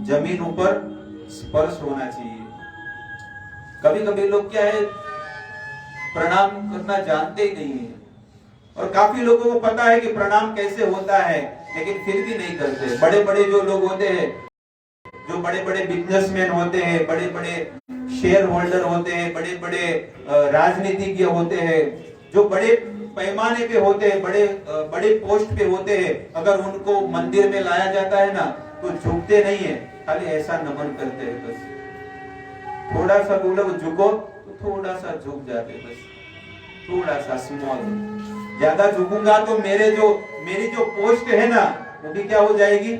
जमीन ऊपर स्पर्श होना चाहिए। कभी कभी लोग क्या है, प्रणाम करना जानते ही नहीं है, और काफी लोगों को पता है कि प्रणाम कैसे होता है, लेकिन फिर भी नहीं करते। बड़े बड़े जो लोग होते हैं, जो बड़े बड़े बिजनेसमैन होते हैं, बड़े बड़े शेयर होल्डर होते हैं, बड़े बड़े राजनीतिज्ञ होते हैं, जो बड़े पैमाने पे होते हैं, बड़े पोस्ट पे होते हैं, अगर उनको मंदिर में लाया जाता है ना तो झुकते नहीं है, खाली ऐसा नमन करते हैं। बस थोड़ा सा बोलो झुको तो थोड़ा सा झुक जाते, बस थोड़ा सा स्मॉल, ज्यादा झुकूंगा तो मेरी जो पोस्ट है ना वो भी क्या हो जाएगी,